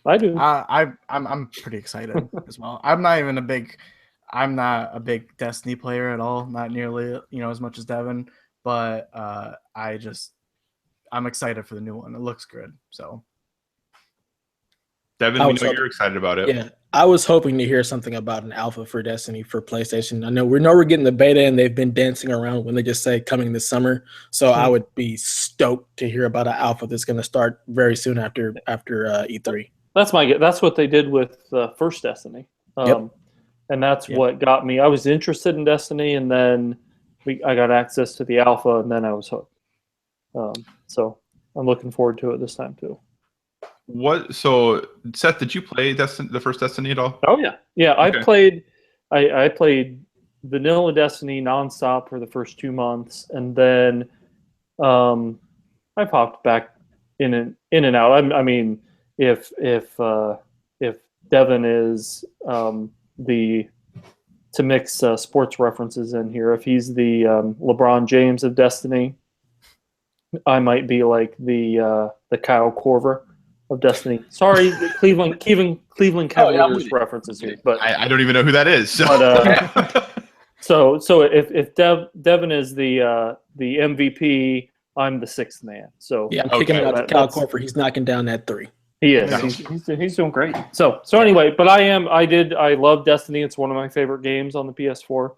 I do. I'm pretty excited as well. I'm not a big Destiny player at all. Not nearly as much as Devin, but I'm excited for the new one. It looks good. So Devin, we know you're excited about it. Yeah, I was hoping to hear something about an alpha for Destiny for PlayStation. I know we're getting the beta, and they've been dancing around when they just say coming this summer. So I would be stoked to hear about an alpha that's going to start very soon after E3. That's my guess. That's what they did with first Destiny. And that's what got me. I was interested in Destiny, and then I got access to the alpha, and then I was hooked. So I'm looking forward to it this time too. So Seth, did you play the first Destiny at all? Oh yeah. I played vanilla Destiny nonstop for the first 2 months, and then I popped back in and out. I mean, if Devin is the to mix sports references in here, if he's the LeBron James of Destiny, I might be like the Kyle Korver of Destiny. Sorry, the Cleveland Cavaliers references here, but I don't even know who that is. So, so if Devin is the MVP, I'm the sixth man. So yeah, I'm kicking out to Kyle Korver. He's knocking down that 3. He is. He's doing great. So anyway, but I love Destiny. It's one of my favorite games on the PS4.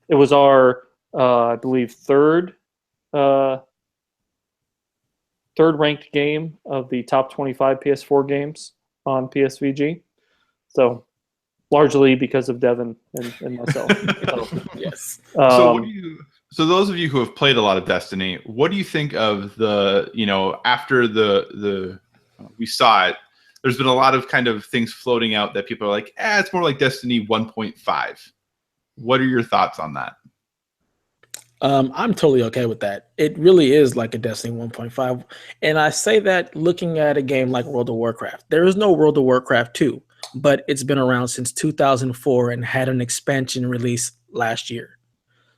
It was our I believe third ranked game of the top 25 PS4 games on PSVG. So largely because of Devin and myself. So, yes. So those of you who have played a lot of Destiny, what do you think of the, after the we saw it, there's been a lot of kind of things floating out that people are like, it's more like Destiny 1.5. What are your thoughts on that? I'm totally okay with that. It really is like a Destiny 1.5. And I say that looking at a game like World of Warcraft. There is no World of Warcraft 2, but it's been around since 2004 and had an expansion release last year.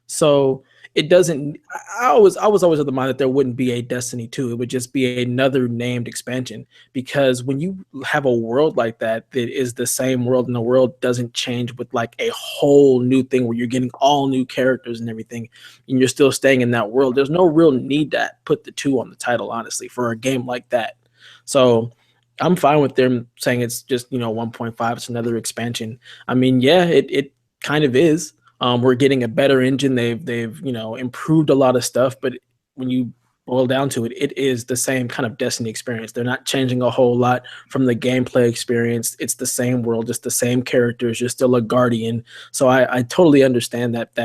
So it doesn't. I was always of the mind that there wouldn't be a Destiny 2. It would just be another named expansion. Because when you have a world like that is the same world, and the world doesn't change with like a whole new thing where you're getting all new characters and everything, and you're still staying in that world, there's no real need to put the 2 on the title, honestly, for a game like that. So I'm fine with them saying it's just 1.5. It's another expansion. I mean, yeah, it kind of is. We're getting a better engine. They've improved a lot of stuff, but when you boil down to it, it is the same kind of Destiny experience. They're not changing a whole lot from the gameplay experience. It's the same world, just the same characters. You're still a guardian. So I totally understand that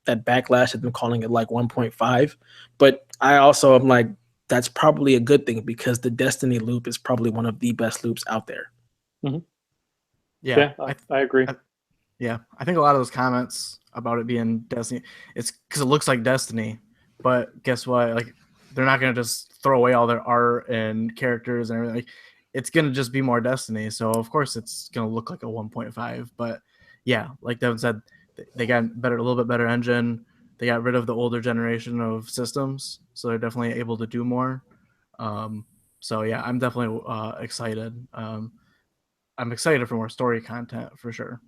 backlash has been calling it like 1.5, but I also am like, that's probably a good thing because the Destiny loop is probably one of the best loops out there. Mm-hmm. Yeah, I agree. I think a lot of those comments about it being Destiny, it's because it looks like Destiny, but guess what? Like, they're not gonna just throw away all their art and characters and everything. Like, it's gonna just be more Destiny. So of course it's gonna look like a 1.5. But yeah, like Devin said, they got a little bit better engine. They got rid of the older generation of systems, so they're definitely able to do more. So yeah, I'm definitely excited. I'm excited for more story content for sure.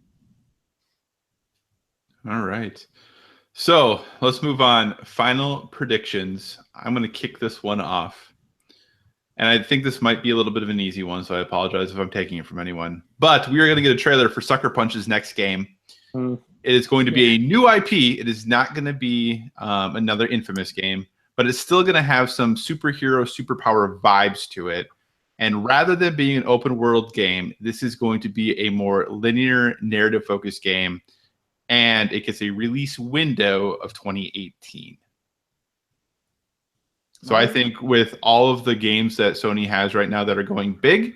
All right. So let's move on. Final predictions. I'm going to kick this one off. And I think this might be a little bit of an easy one, so I apologize if I'm taking it from anyone. But we are going to get a trailer for Sucker Punch's next game. It is going to be a new IP. It is not going to be another Infamous game, but it's still going to have some superhero, superpower vibes to it. And rather than being an open world game, this is going to be a more linear, narrative-focused game. And it gets a release window of 2018. So I think with all of the games that Sony has right now that are going big,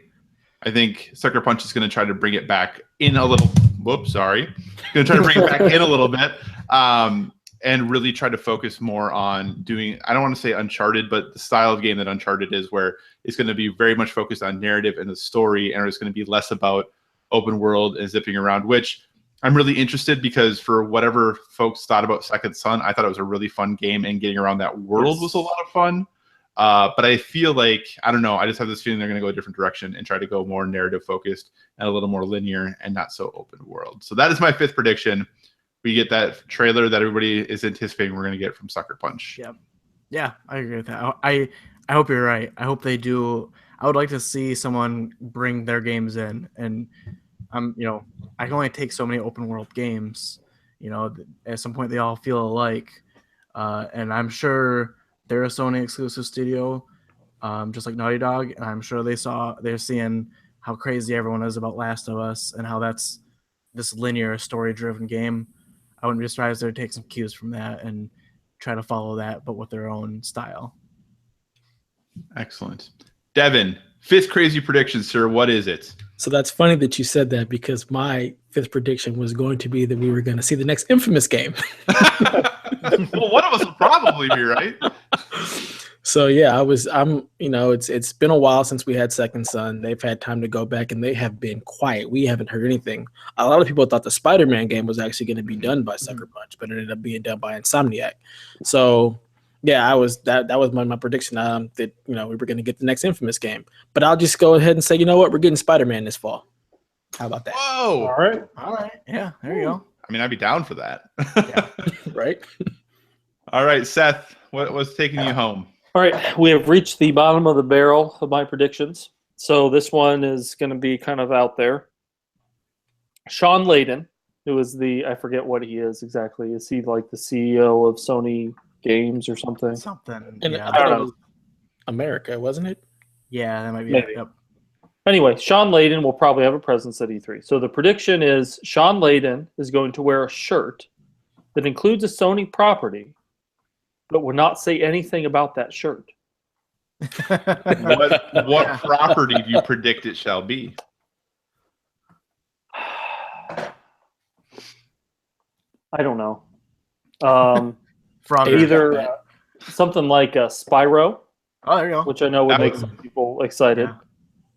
I think Sucker Punch is going to try to bring it back in a little. Whoops, sorry. Going to try to bring it back in a little bit, and really try to focus more on doing. I don't want to say Uncharted, but the style of game that Uncharted is, where it's going to be very much focused on narrative and the story, and it's going to be less about open world and zipping around, which I'm really interested because for whatever folks thought about Second Son, I thought it was a really fun game, and getting around that world was a lot of fun. But I feel like, I don't know, I just have this feeling they're going to go a different direction and try to go more narrative focused and a little more linear and not so open world. So that is my 5th prediction. We get that trailer that everybody is anticipating we're going to get from Sucker Punch. Yeah, I agree with that. I hope you're right. I hope they do. I would like to see someone bring their games in, and I can only take so many open world games. At some point they all feel alike, and I'm sure they're a Sony exclusive studio, just like Naughty Dog, and I'm sure they're seeing how crazy everyone is about Last of Us and how that's this linear story driven game. I wouldn't be surprised if they take some cues from that and try to follow that, but with their own style. Excellent. Devin, fifth crazy prediction, sir. What is it? So that's funny that you said that because my fifth prediction was going to be that we were going to see the next Infamous game. Well, one of us will probably be right. So yeah, it's been a while since we had Second Son. They've had time to go back and they have been quiet. We haven't heard anything. A lot of people thought the Spider-Man game was actually going to be done by Sucker Punch, but it ended up being done by Insomniac. So yeah, that was my prediction that we were going to get the next Infamous game. But I'll just go ahead and say, you know what, we're getting Spider-Man this fall. How about that? Whoa! All right. Yeah, there you go. I mean, I'd be down for that. Yeah. Right? All right, Seth, what's taking you home? All right, we have reached the bottom of the barrel of my predictions. So this one is going to be kind of out there. Sean Layden, who is I forget what he is exactly. Is he like the CEO of Sony Games or something? Something. And Yeah. I thought it was America, wasn't it? Yeah, that might be Maybe. it. Yep. Anyway, Sean Layden will probably have a presence at E3. So the prediction is Sean Layden is going to wear a shirt that includes a Sony property, but will not say anything about that shirt. What property do you predict it shall be? I don't know. From Either something like Spyro, Oh, there you go. which I know would That make would- some people excited.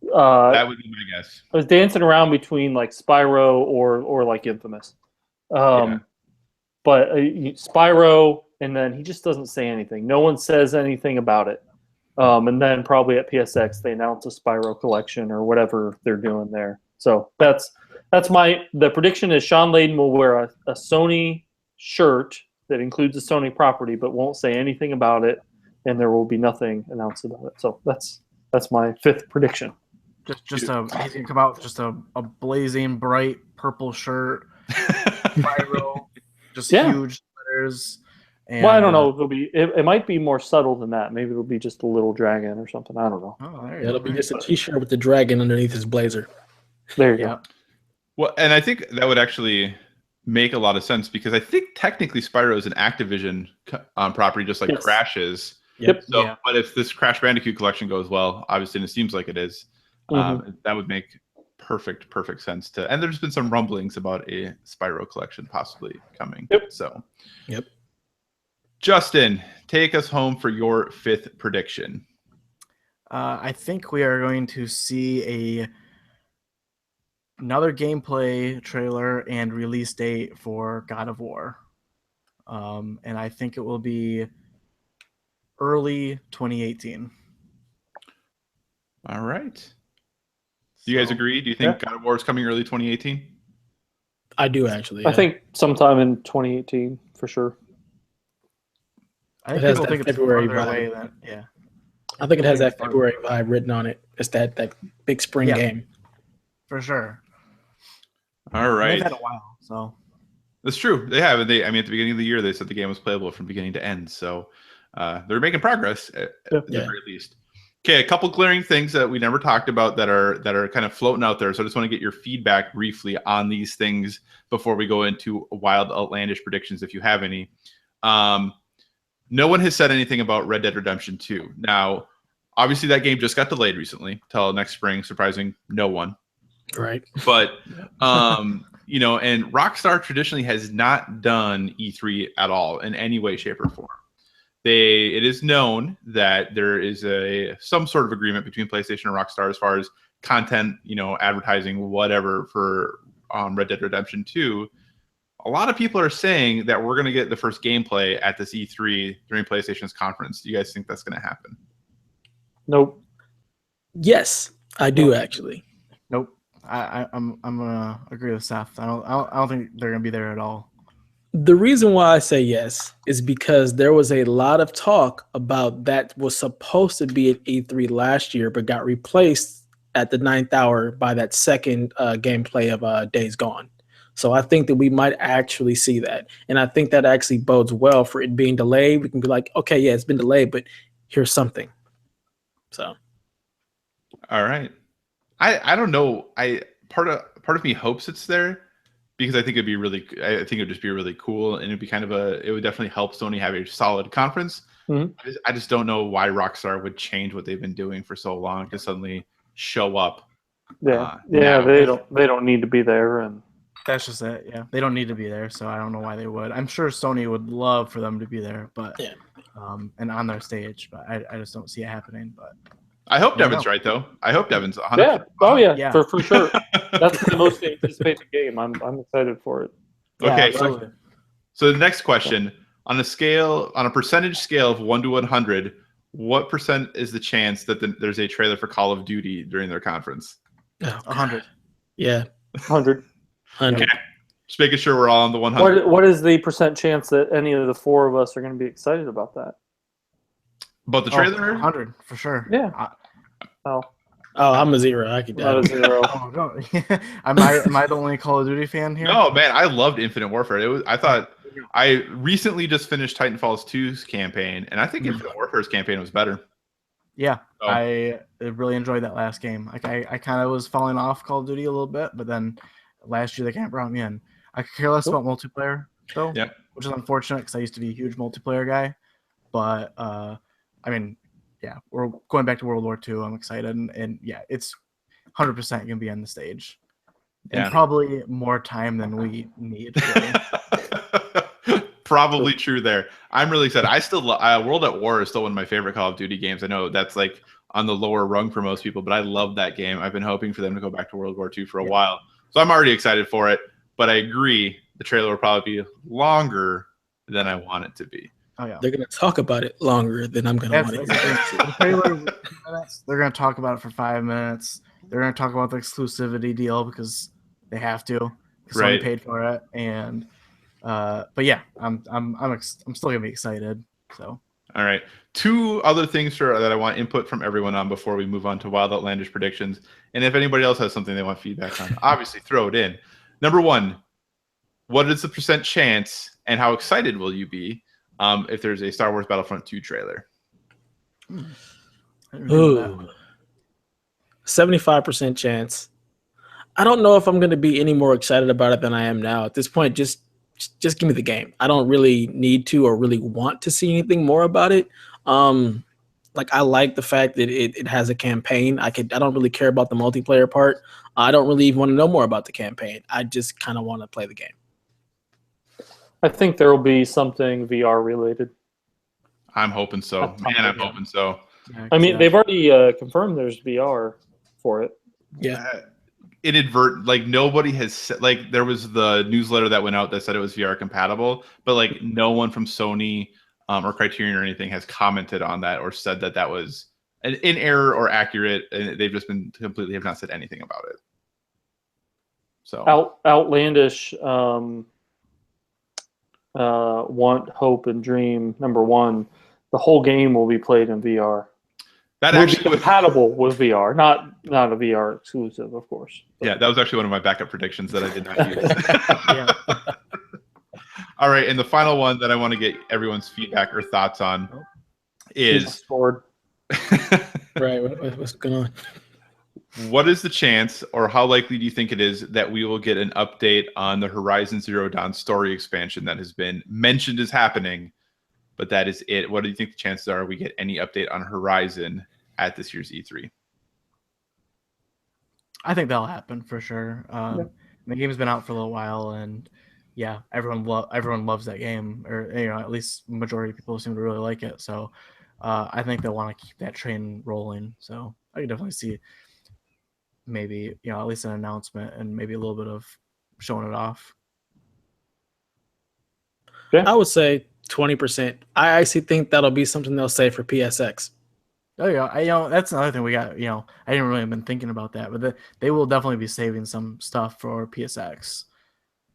That would be my guess. I was dancing around between like Spyro or like Infamous. Yeah. But Spyro, and then he just doesn't say anything. No one says anything about it. And then probably at PSX they announce a Spyro collection or whatever they're doing there. So the prediction is Sean Layden will wear a Sony shirt that includes a Sony property, but won't say anything about it, and there will be nothing announced about it. So that's my fifth prediction. He's gonna come out with just a blazing bright purple shirt, Spyro, just huge letters. And, Well, I don't know. It might be more subtle than that. Maybe it'll be just a little dragon or something. I don't know. Oh, there you It'll go. be just a T-shirt with the dragon underneath his blazer. There you Yeah. go. Well, and I think that would actually make a lot of sense because I think technically Spyro is an Activision property, just like Yes. Crash is. Yep. So, Yeah. but if this Crash Bandicoot collection goes well, obviously, and it seems like it is, that would make perfect sense to. And there's been some rumblings about a Spyro collection possibly coming. Yep. So, Yep. Justin, take us home for your fifth prediction. I think we are going to see another gameplay trailer and release date for God of War. And I think it will be early 2018. All right. Do you guys agree? Do you think God of War is coming early 2018? I do actually. I think sometime in 2018 for sure. I think It has people that think it's February further vibe. away than I think it has that February vibe written on it. It's that big spring game. for sure. All And right. they've had a while, so That's true. They have. I mean, at the beginning of the year, they said the game was playable from beginning to end. So they're making progress at the very least. Okay, a couple glaring things that we never talked about that are kind of floating out there. So I just want to get your feedback briefly on these things before we go into wild, outlandish predictions, if you have any. No one has said anything about Red Dead Redemption 2. Now, obviously, that game just got delayed recently till next spring, surprising no one. Right. But and Rockstar traditionally has not done E3 at all in any way, shape, or form. It is known that there is some sort of agreement between PlayStation and Rockstar as far as content, advertising, whatever for Red Dead Redemption 2. A lot of people are saying that we're going to get the first gameplay at this E3 during PlayStation's conference. Do you guys think that's going to happen? Nope. Yes, I do actually. nope. I'm gonna agree with Seth. I don't think they're gonna be there at all. The reason why I say yes is because there was a lot of talk about that was supposed to be at E3 last year, but got replaced at the 9th hour by that second gameplay of Days Gone. So I think that we might actually see that. And I think that actually bodes well for it being delayed. We can be like, okay, yeah, it's been delayed, but here's something. So. All right. I don't know. Part of me hopes it's there because I think it would just be really cool, and it would definitely help Sony have a solid conference. Mhm. I just don't know why Rockstar would change what they've been doing for so long to suddenly show up. Yeah, Now. they don't need to be there, and That's just it. Yeah, they don't need to be there, so I don't know why they would. I'm sure Sony would love for them to be there, but Yeah. and on their stage, but I just don't see it happening. But I hope There you Devin's go. right though. I hope Devin's 100%. yeah, oh yeah, Yeah. for sure. That's my most anticipated game. I'm excited for it. yeah, Okay. absolutely. So the next question, on a percentage scale of 1 to 100, what percent is the chance that there's a trailer for Call of Duty during their conference? Oh, 100. yeah, 100. 100. Okay. Just making sure we're all on the 100. What is the percent chance that any of the four of us are going to be excited about that? About the trailer? 100 for sure. Yeah. Oh, Oh, I'm a 0. I could not a die. 0. Oh no! am I the only Call of Duty fan here? No, man, I loved Infinite Warfare. I recently just finished Titanfall's 2's campaign, and I think Infinite Warfare's campaign was better. Yeah, Oh. I really enjoyed that last game. Like I kind of was falling off Call of Duty a little bit, but then last year they kind of brought me in. I could care less about multiplayer though, Yeah. which is unfortunate because I used to be a huge multiplayer guy. But I mean, yeah, we're going back to World War II. I'm excited, and yeah, it's 100% gonna be on the stage, and Yeah. probably more time than we need. Really. Probably true there. I'm really excited. I still World at War is still one of my favorite Call of Duty games. I know that's like on the lower rung for most people, but I love that game. I've been hoping for them to go back to World War II for a while, so I'm already excited for it. But I agree, the trailer will probably be longer than I want it to be. Oh yeah, They're gonna talk about it longer than I'm gonna want it. The trailer was 2 minutes. They're gonna talk about it for 5 minutes. They're gonna talk about the exclusivity deal because they have to. Right. Sony paid for it, and but yeah, I'm still gonna be excited. So All right. 2 other things that I want input from everyone on before we move on to Wild Outlandish predictions. And if anybody else has something they want feedback on, obviously throw it in. Number 1, what is the percent chance and how excited will you be if there's a Star Wars Battlefront 2 trailer? Ooh, 75% chance. I don't know if I'm going to be any more excited about it than I am now. At this point, just give me the game. I don't really need to or really want to see anything more about it. Like I like the fact that it has a campaign. I don't really care about the multiplayer part. I don't really even want to know more about the campaign. I just kind of want to play the game. I think there will be something VR related. I'm hoping so. Man, I'm hoping so. yeah, I mean, they've already confirmed there's VR for it. Yeah. Nobody has said, like, there was the newsletter that went out that said it was VR compatible, but like no one from Sony or Criterion or anything has commented on that or said that that was in error or accurate, and they've just been completely have not said anything about it. So Outlandish Want, Hope, and Dream #1. The whole game will be played in VR. that Will be actually was, compatible with VR, not a VR exclusive, of course. yeah, that was actually one of my backup predictions that I did not use. yeah. All right, and the final one that I want to get everyone's feedback or thoughts on is Sword. Right. What's going on? what is the chance, or how likely do you think it is that we will get an update on the Horizon Zero Dawn story expansion that has been mentioned as happening, but that is it? What do you think the chances are we get any update on Horizon at this year's E3? I think that'll happen for sure. The game's been out for a little while, and yeah, everyone loves that game, or at least majority of people seem to really like it. So I think they'll want to keep that train rolling. So I can definitely see maybe at least an announcement and maybe a little bit of showing it off. I would say 20%. I actually think that'll be something they'll say for PSX. Oh yeah, that's another thing we got. I didn't really have been thinking about that, but they will definitely be saving some stuff for PSX.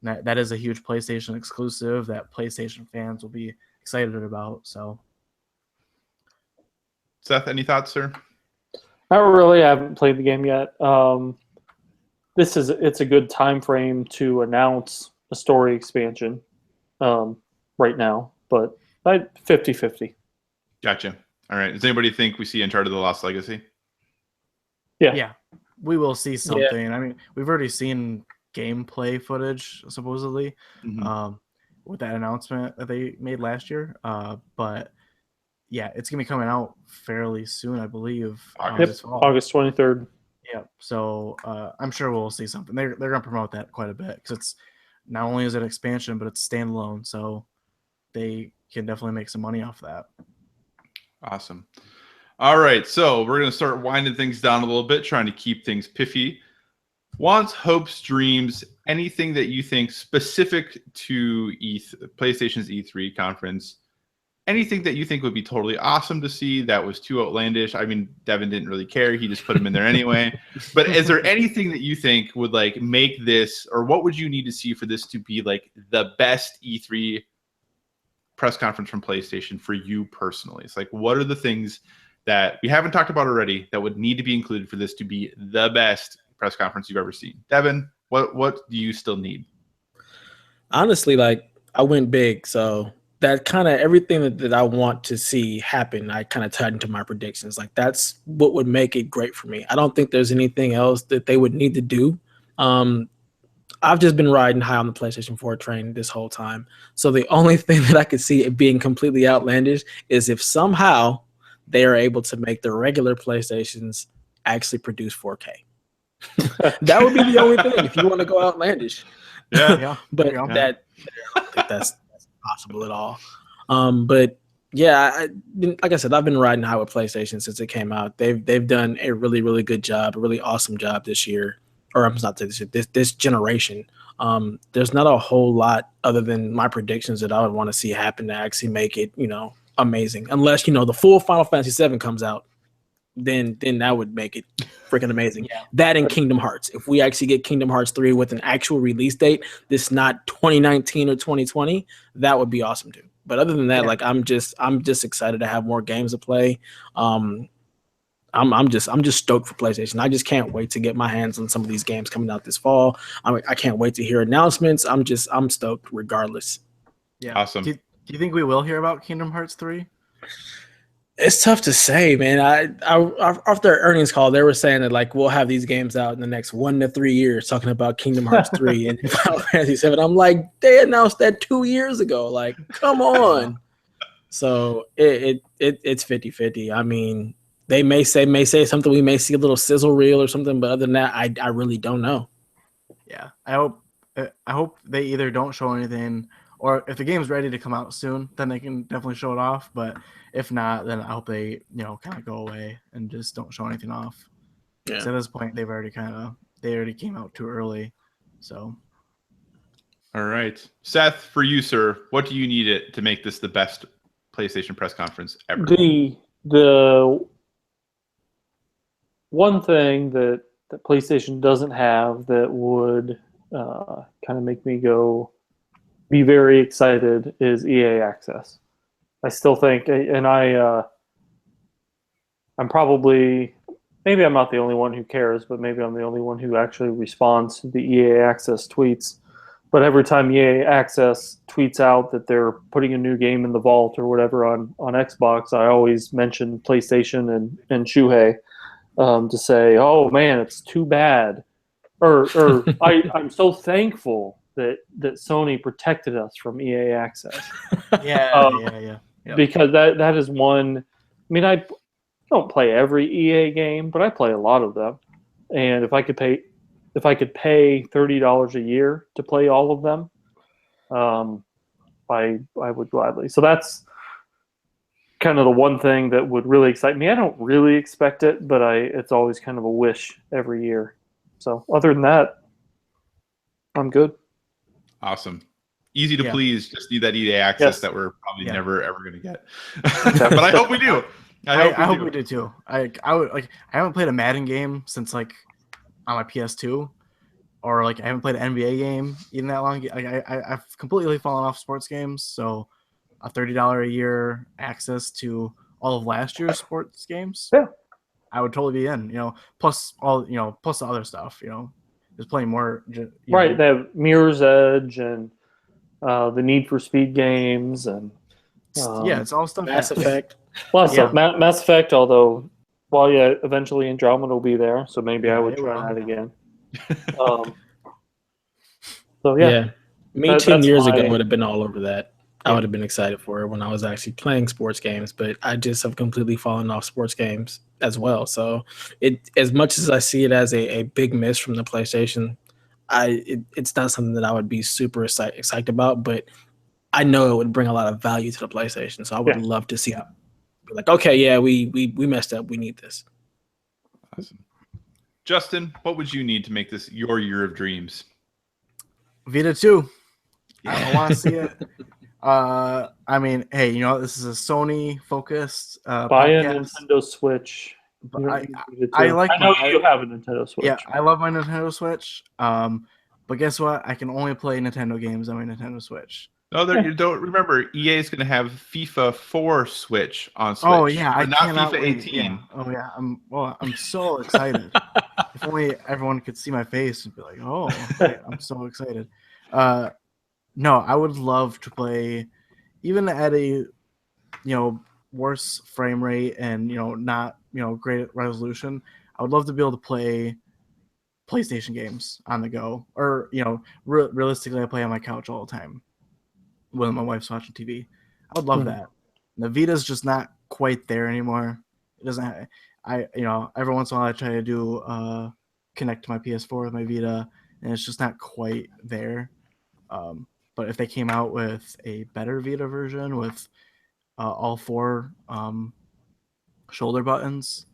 That is a huge PlayStation exclusive that PlayStation fans will be excited about. So, Seth, any thoughts, sir? Not really. I haven't played the game yet. It's a good time frame to announce a story expansion right now, but 50-50. Gotcha. All right. Does anybody think we see Uncharted: The Lost Legacy? Yeah, we will see something. I mean, we've already seen gameplay footage supposedly with that announcement that they made last year. But yeah, it's gonna be coming out fairly soon, I believe. August. this fall. August 23rd. Yeah, so I'm sure we'll see something. They're gonna promote that quite a bit because it's not only is it expansion, but it's standalone, so they can definitely make some money off that. Awesome. All right, so we're going to start winding things down a little bit, trying to keep things piffy. Wants, hopes, dreams, anything that you think specific to PlayStation's E3 conference, anything that you think would be totally awesome to see that was too outlandish. I mean, Devin didn't really care. He just put them in there anyway. But is there anything that you think would like make this, or what would you need to see for this to be like the best E3 press conference from PlayStation for you personally? It's like, what are the things that we haven't talked about already that would need to be included for this to be the best press conference you've ever seen? Devin, what do you still need? Honestly, like I went big, so that kind of everything that I want to see happen, I kind of tied into my predictions. Like that's what would make it great for me. I don't think there's anything else that they would need to do. I've just been riding high on the PlayStation 4 train this whole time. So the only thing that I could see it being completely outlandish is if somehow they are able to make the regular PlayStations actually produce 4K. That would be the only thing if you want to go outlandish. Yeah. But I don't think that's possible at all. But yeah, like I said, I've been riding high with PlayStation since it came out. They've done a really, really good job, a really awesome job this year. Or I'm not this generation. There's not a whole lot other than my predictions that I would want to see happen to actually make it, amazing. Unless the full Final Fantasy VII comes out, then that would make it freaking amazing. Yeah. That and Kingdom Hearts. If we actually get Kingdom Hearts 3 with an actual release date, this not 2019 or 2020, that would be awesome too. But other than that, like I'm just excited to have more games to play. I'm just stoked for PlayStation. I just can't wait to get my hands on some of these games coming out this fall. I can't wait to hear announcements. I'm stoked regardless. Yeah. Awesome. Do you think we will hear about Kingdom Hearts 3? It's tough to say, man. I after their earnings call, they were saying that like we'll have these games out in the next 1 to 3 years, talking about Kingdom Hearts 3 and Final Fantasy 7. I'm like, they announced that 2 years ago. Like, come on. So it's 50-50. I mean, they may say something. We may see a little sizzle reel or something, but other than that, I really don't know. Yeah, I hope they either don't show anything, or if the game's ready to come out soon, then they can definitely show it off. But if not, then I hope they kind of go away and just don't show anything off. Yeah. So at this point, they already came out too early. So. All right, Seth, for you, sir, what do you need it to make this the best PlayStation press conference ever? The one thing that PlayStation doesn't have that would kind of make me be very excited is EA Access. I still think, and I'm probably, maybe I'm not the only one who cares, but maybe I'm the only one who actually responds to the EA Access tweets. But every time EA Access tweets out that they're putting a new game in the vault or whatever on Xbox, I always mention PlayStation and Shuhei to say, oh man, it's too bad. Or I'm so thankful that Sony protected us from EA Access. Yeah. Yep. Because that is one. I mean, I don't play every EA game, but I play a lot of them. And if I could pay $30 a year to play all of them, I would gladly. So that's kind of the one thing that would really excite me. I don't really expect it, but it's always kind of a wish every year. So other than that, I'm good. Awesome. Easy to please. Just need that EA access that we're probably never ever going to get. But I hope we do. I hope we do too. I haven't played a Madden game since like on my PS2, or like I haven't played an NBA game even that long. I've completely fallen off sports games. So a $30 a year access to all of last year's sports games, I would totally be in. Plus plus the other stuff. There's plenty more. Right, they have Mirror's Edge and the Need for Speed games and it's all stuff. Mass Effect. Well, stuff. Mass Effect. Although, eventually Andromeda will be there, so maybe I would try that again. So Me 10 years ago would have been all over that. I would have been excited for it when I was actually playing sports games, but I just have completely fallen off sports games as well. So as much as I see it as a big miss from the PlayStation, it's not something that I would be super excited about, but I know it would bring a lot of value to the PlayStation. So I would love to see be like, okay, yeah, we messed up. We need this. Awesome. Justin, what would you need to make this your year of dreams? Vita 2. I want to see it. I mean, hey, you know, this is a Sony focused Buy a podcast. Nintendo Switch. But I know you have a Nintendo Switch. Yeah, I love my Nintendo Switch. But guess what? I can only play Nintendo games on my Nintendo Switch. No, you don't remember. EA is going to have FIFA 4 Switch on Switch. Oh yeah, I not cannot FIFA wait. 18. Yeah. Oh yeah, I'm so excited. If only everyone could see my face and be like, "Oh, I'm so excited." No, I would love to play, even at a, worse frame rate and not great resolution. I would love to be able to play PlayStation games on the go, or realistically, I play on my couch all the time when my wife's watching TV. I would love that. The Vita's just not quite there anymore. It doesn't. Every once in a while I try to do connect to my PS4 with my Vita, and it's just not quite there. But if they came out with a better Vita version with all 4 shoulder buttons,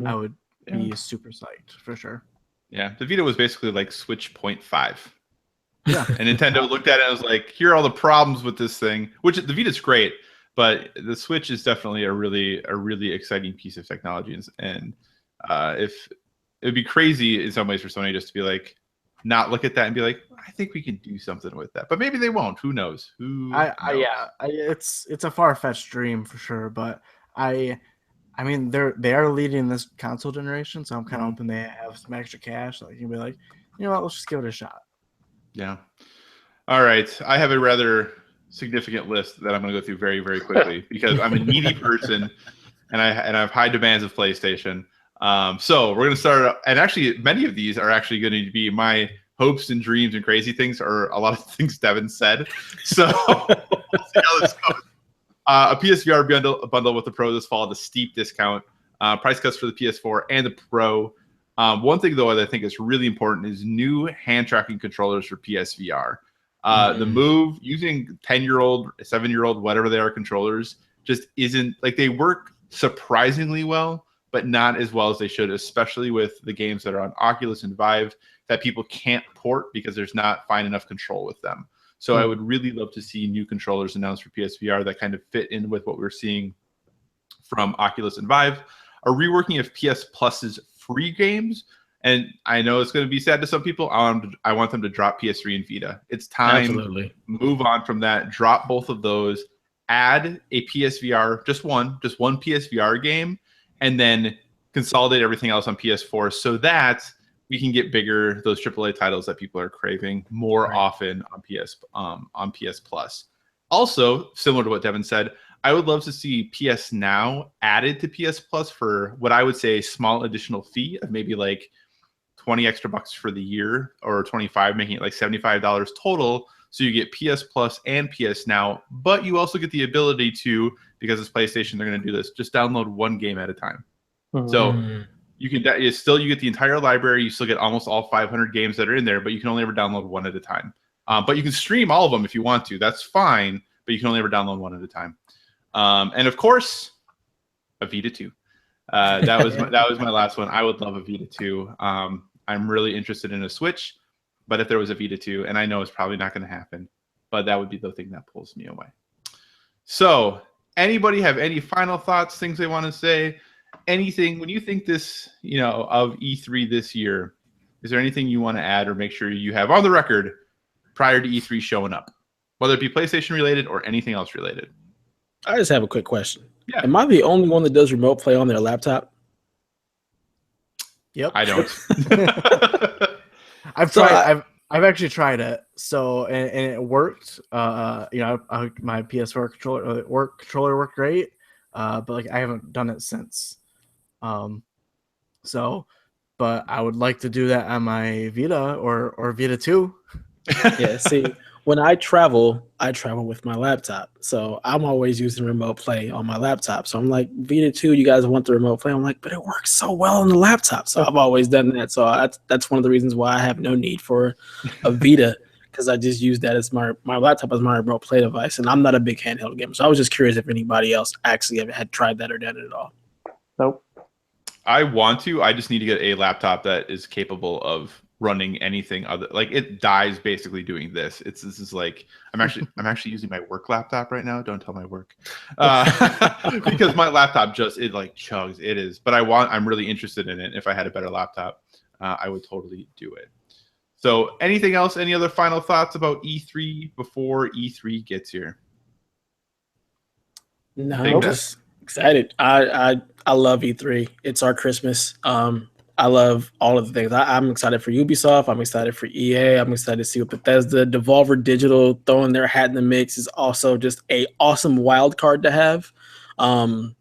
I would be super psyched for sure. Yeah, the Vita was basically like Switch 0.5. Yeah. And Nintendo looked at it and was like, here are all the problems with this thing, which the Vita's great, but the Switch is definitely a really exciting piece of technology. And if it would be crazy in some ways for Sony just to be like, not look at that and be like, I think we can do something with that, but maybe they won't. Who knows? It's a far-fetched dream for sure, but I mean they are leading this console generation, so I'm kind of hoping they have some extra cash, so you can be like, you know what, let's just give it a shot. Yeah. All right, I have a rather significant list that I'm going to go through very, very quickly because I'm a needy person and I have high demands of PlayStation. So we're going to start, and actually many of these are actually going to be my hopes and dreams and crazy things, or a lot of things Devin said. So we'll see how this goes. A PSVR bundle with the Pro this fall at a steep discount. Price cuts for the PS4 and the Pro. One thing though that I think is really important is new hand tracking controllers for PSVR. The Move, using 10-year-old, 7-year-old, whatever they are, controllers just isn't, like, they work surprisingly well, but not as well as they should, especially with the games that are on Oculus and Vive that people can't port because there's not fine enough control with them. So I would really love to see new controllers announced for PSVR that kind of fit in with what we're seeing from Oculus and Vive. A reworking of PS Plus's free games. And I know it's going to be sad to some people. I want them to drop PS3 and Vita. It's time. Absolutely. Move on from that. Drop both of those. Add a PSVR, just one PSVR game, and then consolidate everything else on PS4 so that we can get bigger, those AAA titles that people are craving more often on PS Plus. Also, similar to what Devin said, I would love to see PS Now added to PS Plus for what I would say a small additional fee of maybe like 20 extra bucks for the year, or 25, making it like $75 total. So you get PS Plus and PS Now, but you also get the ability to, because it's PlayStation, they're going to do this, just download one game at a time. So you can you get the entire library. You still get almost all 500 games that are in there, but you can only ever download one at a time. But you can stream all of them if you want to. That's fine, but you can only ever download one at a time. And of course, a Vita 2. That was my last one. I would love a Vita 2. I'm really interested in a Switch, but if there was a Vita 2, and I know it's probably not going to happen, but that would be the thing that pulls me away. So, anybody have any final thoughts, things they want to say? Anything, when you think this, of E3 this year, is there anything you want to add or make sure you have on the record prior to E3 showing up, whether it be PlayStation related or anything else related? I just have a quick question. Yeah. Am I the only one that does remote play on their laptop? Yep. I don't. I've actually tried it. So and it worked. My PS4 controller worked great. But like I haven't done it since. But I would like to do that on my Vita or Vita 2. Yeah. See, when I travel with my laptop. So I'm always using remote play on my laptop. So I'm like, Vita 2, you guys want the remote play? I'm like, but it works so well on the laptop. So I've always done that. So that's one of the reasons why I have no need for a Vita, because I just use that as my laptop as my remote play device. And I'm not a big handheld gamer. So I was just curious if anybody else actually had tried that or done it at all. Nope. I want to. I just need to get a laptop that is capable of running anything other. Like, it dies basically doing this. This is like I'm actually using my work laptop right now. Don't tell my work, because my laptop it like chugs. It is, but I'm really interested in it. If I had a better laptop, I would totally do it. So, anything else? Any other final thoughts about E3 before E3 gets here? No, I'm just excited. I love E3. It's our Christmas. I love all of the things. I'm excited for Ubisoft. I'm excited for EA. I'm excited to see what Bethesda, Devolver Digital throwing their hat in the mix is also just a awesome wild card to have. All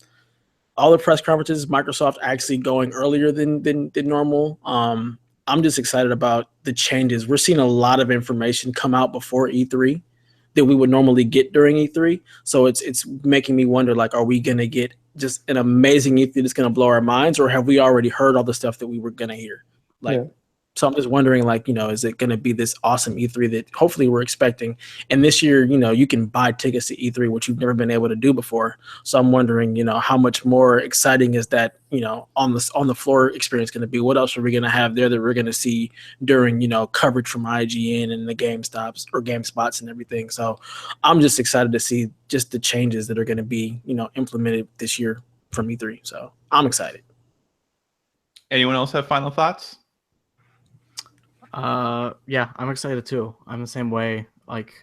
the press conferences, Microsoft actually going earlier than normal. I'm just excited about the changes. We're seeing a lot of information come out before E3 that we would normally get during E3. So it's making me wonder, like, are we going to get just an amazing E3 that's going to blow our minds, or have we already heard all the stuff that we were going to hear? Like, so I'm just wondering, like, is it going to be this awesome E3 that hopefully we're expecting? And this year, you can buy tickets to E3, which you've never been able to do before. So I'm wondering, how much more exciting is that, on the floor experience going to be? What else are we going to have there that we're going to see during, coverage from IGN and the GameStops or GameSpots and everything? So I'm just excited to see just the changes that are going to be, implemented this year from E3. So I'm excited. Anyone else have final thoughts? Yeah, I'm excited too. I'm the same way. Like,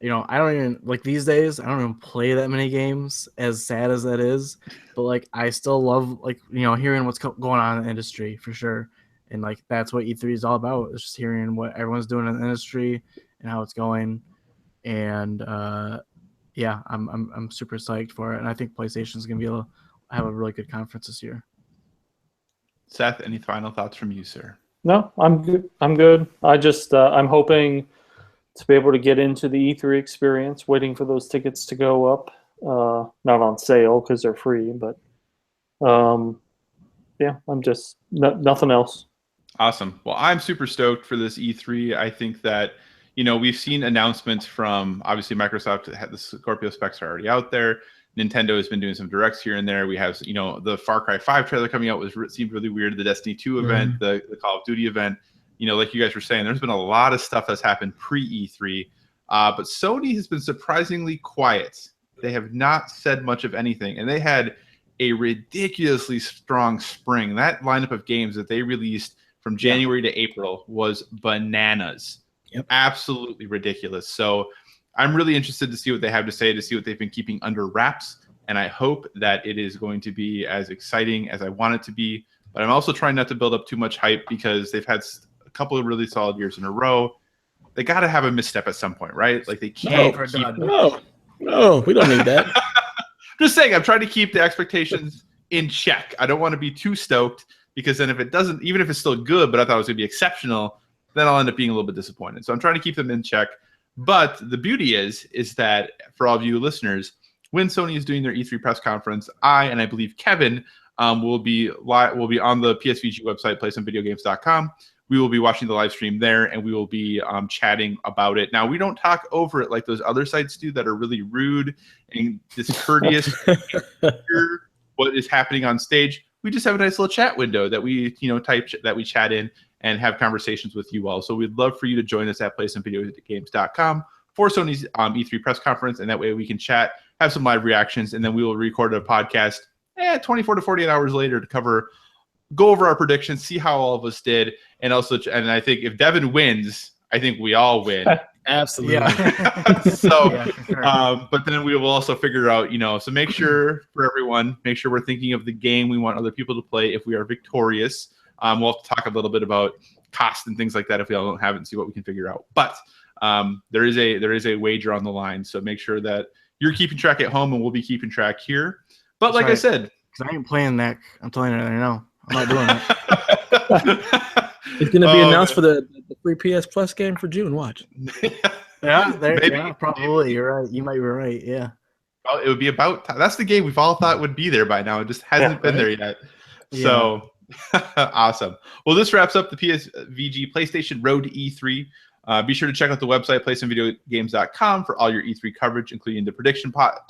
I don't even, like, these days, I don't even play that many games, as sad as that is. But, like, I still love, like, hearing what's going on in the industry for sure. And, like, that's what E3 is all about. It's just hearing what everyone's doing in the industry and how it's going. And, yeah, I'm super psyched for it. And I think PlayStation is going to be able to have a really good conference this year. Seth, any final thoughts from you, sir? No, I'm good. I just I'm hoping to be able to get into the E3 experience. Waiting for those tickets to go up, not on sale because they're free. But yeah, I'm just nothing else. Awesome. Well, I'm super stoked for this E3. I think that we've seen announcements from, obviously, Microsoft. The Scorpio specs are already out there. Nintendo has been doing some directs here and there. We have, the Far Cry 5 trailer coming out seemed really weird. The Destiny 2 event, the Call of Duty event, like you guys were saying, there's been a lot of stuff that's happened pre-E3. But Sony has been surprisingly quiet. They have not said much of anything. And they had a ridiculously strong spring. That lineup of games that they released from January to April was bananas. Yep. Absolutely ridiculous. So I'm really interested to see what they have to say, to see what they've been keeping under wraps. And I hope that it is going to be as exciting as I want it to be. But I'm also trying not to build up too much hype, because they've had a couple of really solid years in a row. They got to have a misstep at some point, right? Like, they can't No, we don't need that. Just saying, I'm trying to keep the expectations in check. I don't want to be too stoked, because then if it doesn't, even if it's still good, but I thought it was going to be exceptional, then I'll end up being a little bit disappointed. So I'm trying to keep them in check. But the beauty is that for all of you listeners, when Sony is doing their E3 press conference, I believe Kevin will be on the PSVG website, playsomevideogames.com. We will be watching the live stream there, and we will be chatting about it. Now, we don't talk over it like those other sites do that are really rude and discourteous. Hear what is happening on stage. We just have a nice little chat window that we we chat in and have conversations with you all. So we'd love for you to join us at playsomevideogames.com for Sony's E3 press conference, and that way we can chat, have some live reactions, and then we will record a podcast 24 to 48 hours later to go over our predictions, see how all of us did, and I think if Devin wins, I think we all win. Absolutely. Yeah. So, yeah, for sure. but then we will also figure out, so make sure we're thinking of the game we want other people to play if we are victorious. We'll have to talk a little bit about cost and things like that if we all don't have it, and see what we can figure out. But there is a wager on the line, so make sure that you're keeping track at home, and we'll be keeping track here. But like I said, because I ain't playing that. I'm telling you right now, I'm not doing it. It's going to be announced for the free PS Plus game for June. Watch. Yeah, probably. You're right. You might be right. Yeah. Well, it would be about time. That's the game we've all thought would be there by now. It just hasn't been there yet. So awesome. Well, this wraps up the PSVG PlayStation Road to E3. Be sure to check out the website, playsomevideogames.com, for all your E3 coverage, including the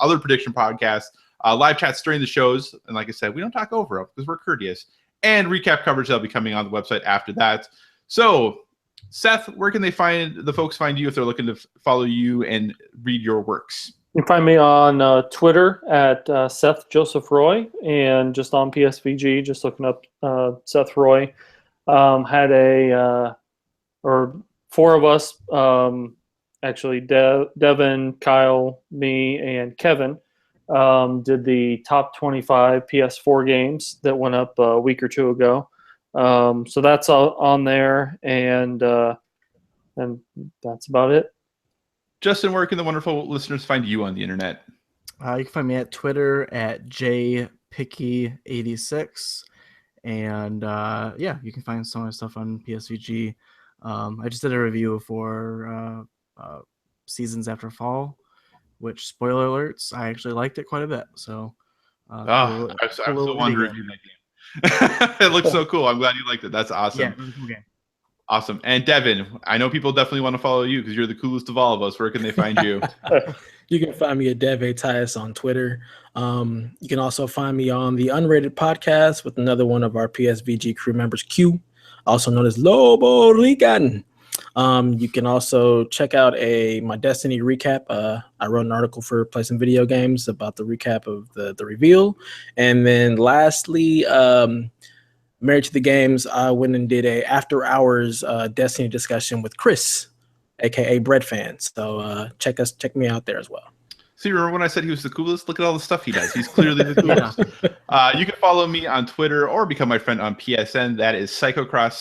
other prediction podcasts, live chats during the shows. And like I said, we don't talk over them because we're courteous. And recap coverage that'll be coming on the website after that. So, Seth, where can the folks find you if they're looking to follow you and read your works? You can find me on Twitter at Seth Joseph Roy, and just on PSVG, just looking up Seth Roy. Or four of us, actually, Devin, Kyle, me, and Kevin, did the top 25 PS4 games that went up a week or two ago. So that's on there, and that's about it. Justin, where can the wonderful listeners find you on the internet? You can find me at Twitter at jpicky86, and you can find some of my stuff on PSVG. I just did a review for Seasons After Fall, which, spoiler alerts, I actually liked it quite a bit. So, I'm so wanting to review that game. It looks so cool. I'm glad you liked it. That's awesome. Yeah, it was a cool game. Awesome. And Devin, I know people definitely want to follow you because you're the coolest of all of us. Where can they find you? You can find me at DevAtias on Twitter. You can also find me on the Unrated podcast with another one of our PSVG crew members, Q, also known as Lobo Rican. You can also check out my Destiny recap. I wrote an article for Play Some Video Games about the recap of the reveal. And then lastly, Married to the Games, I went and did a after hours Destiny discussion with Chris, aka Bread Fan. So check me out there as well. See, remember when I said he was the coolest? Look at all the stuff he does. He's clearly the coolest. You can follow me on Twitter or become my friend on PSN. That is Psychocross,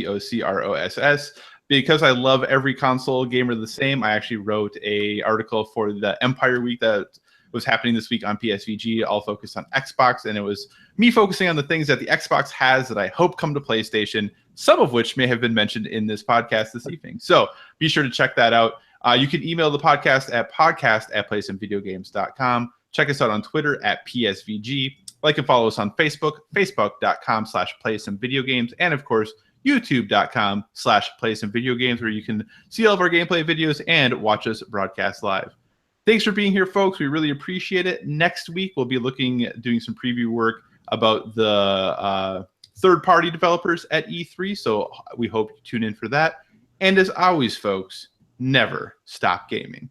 CYCOCROSS. Because I love every console gamer the same, I actually wrote an article for the Empire Week that was happening this week on PSVG, all focused on Xbox, and it was me focusing on the things that the Xbox has that I hope come to PlayStation, some of which may have been mentioned in this podcast this evening. So be sure to check that out. You can email the podcast at podcast@playsomevideogames.com. Check us out on Twitter at PSVG. Like and follow us on Facebook, facebook.com/playsomevideogames, and of course, youtube.com/playsomevideogames, where you can see all of our gameplay videos and watch us broadcast live. Thanks for being here, folks. We really appreciate it. Next week, we'll be doing some preview work about the third-party developers at E3, so we hope you tune in for that. And as always, folks, never stop gaming.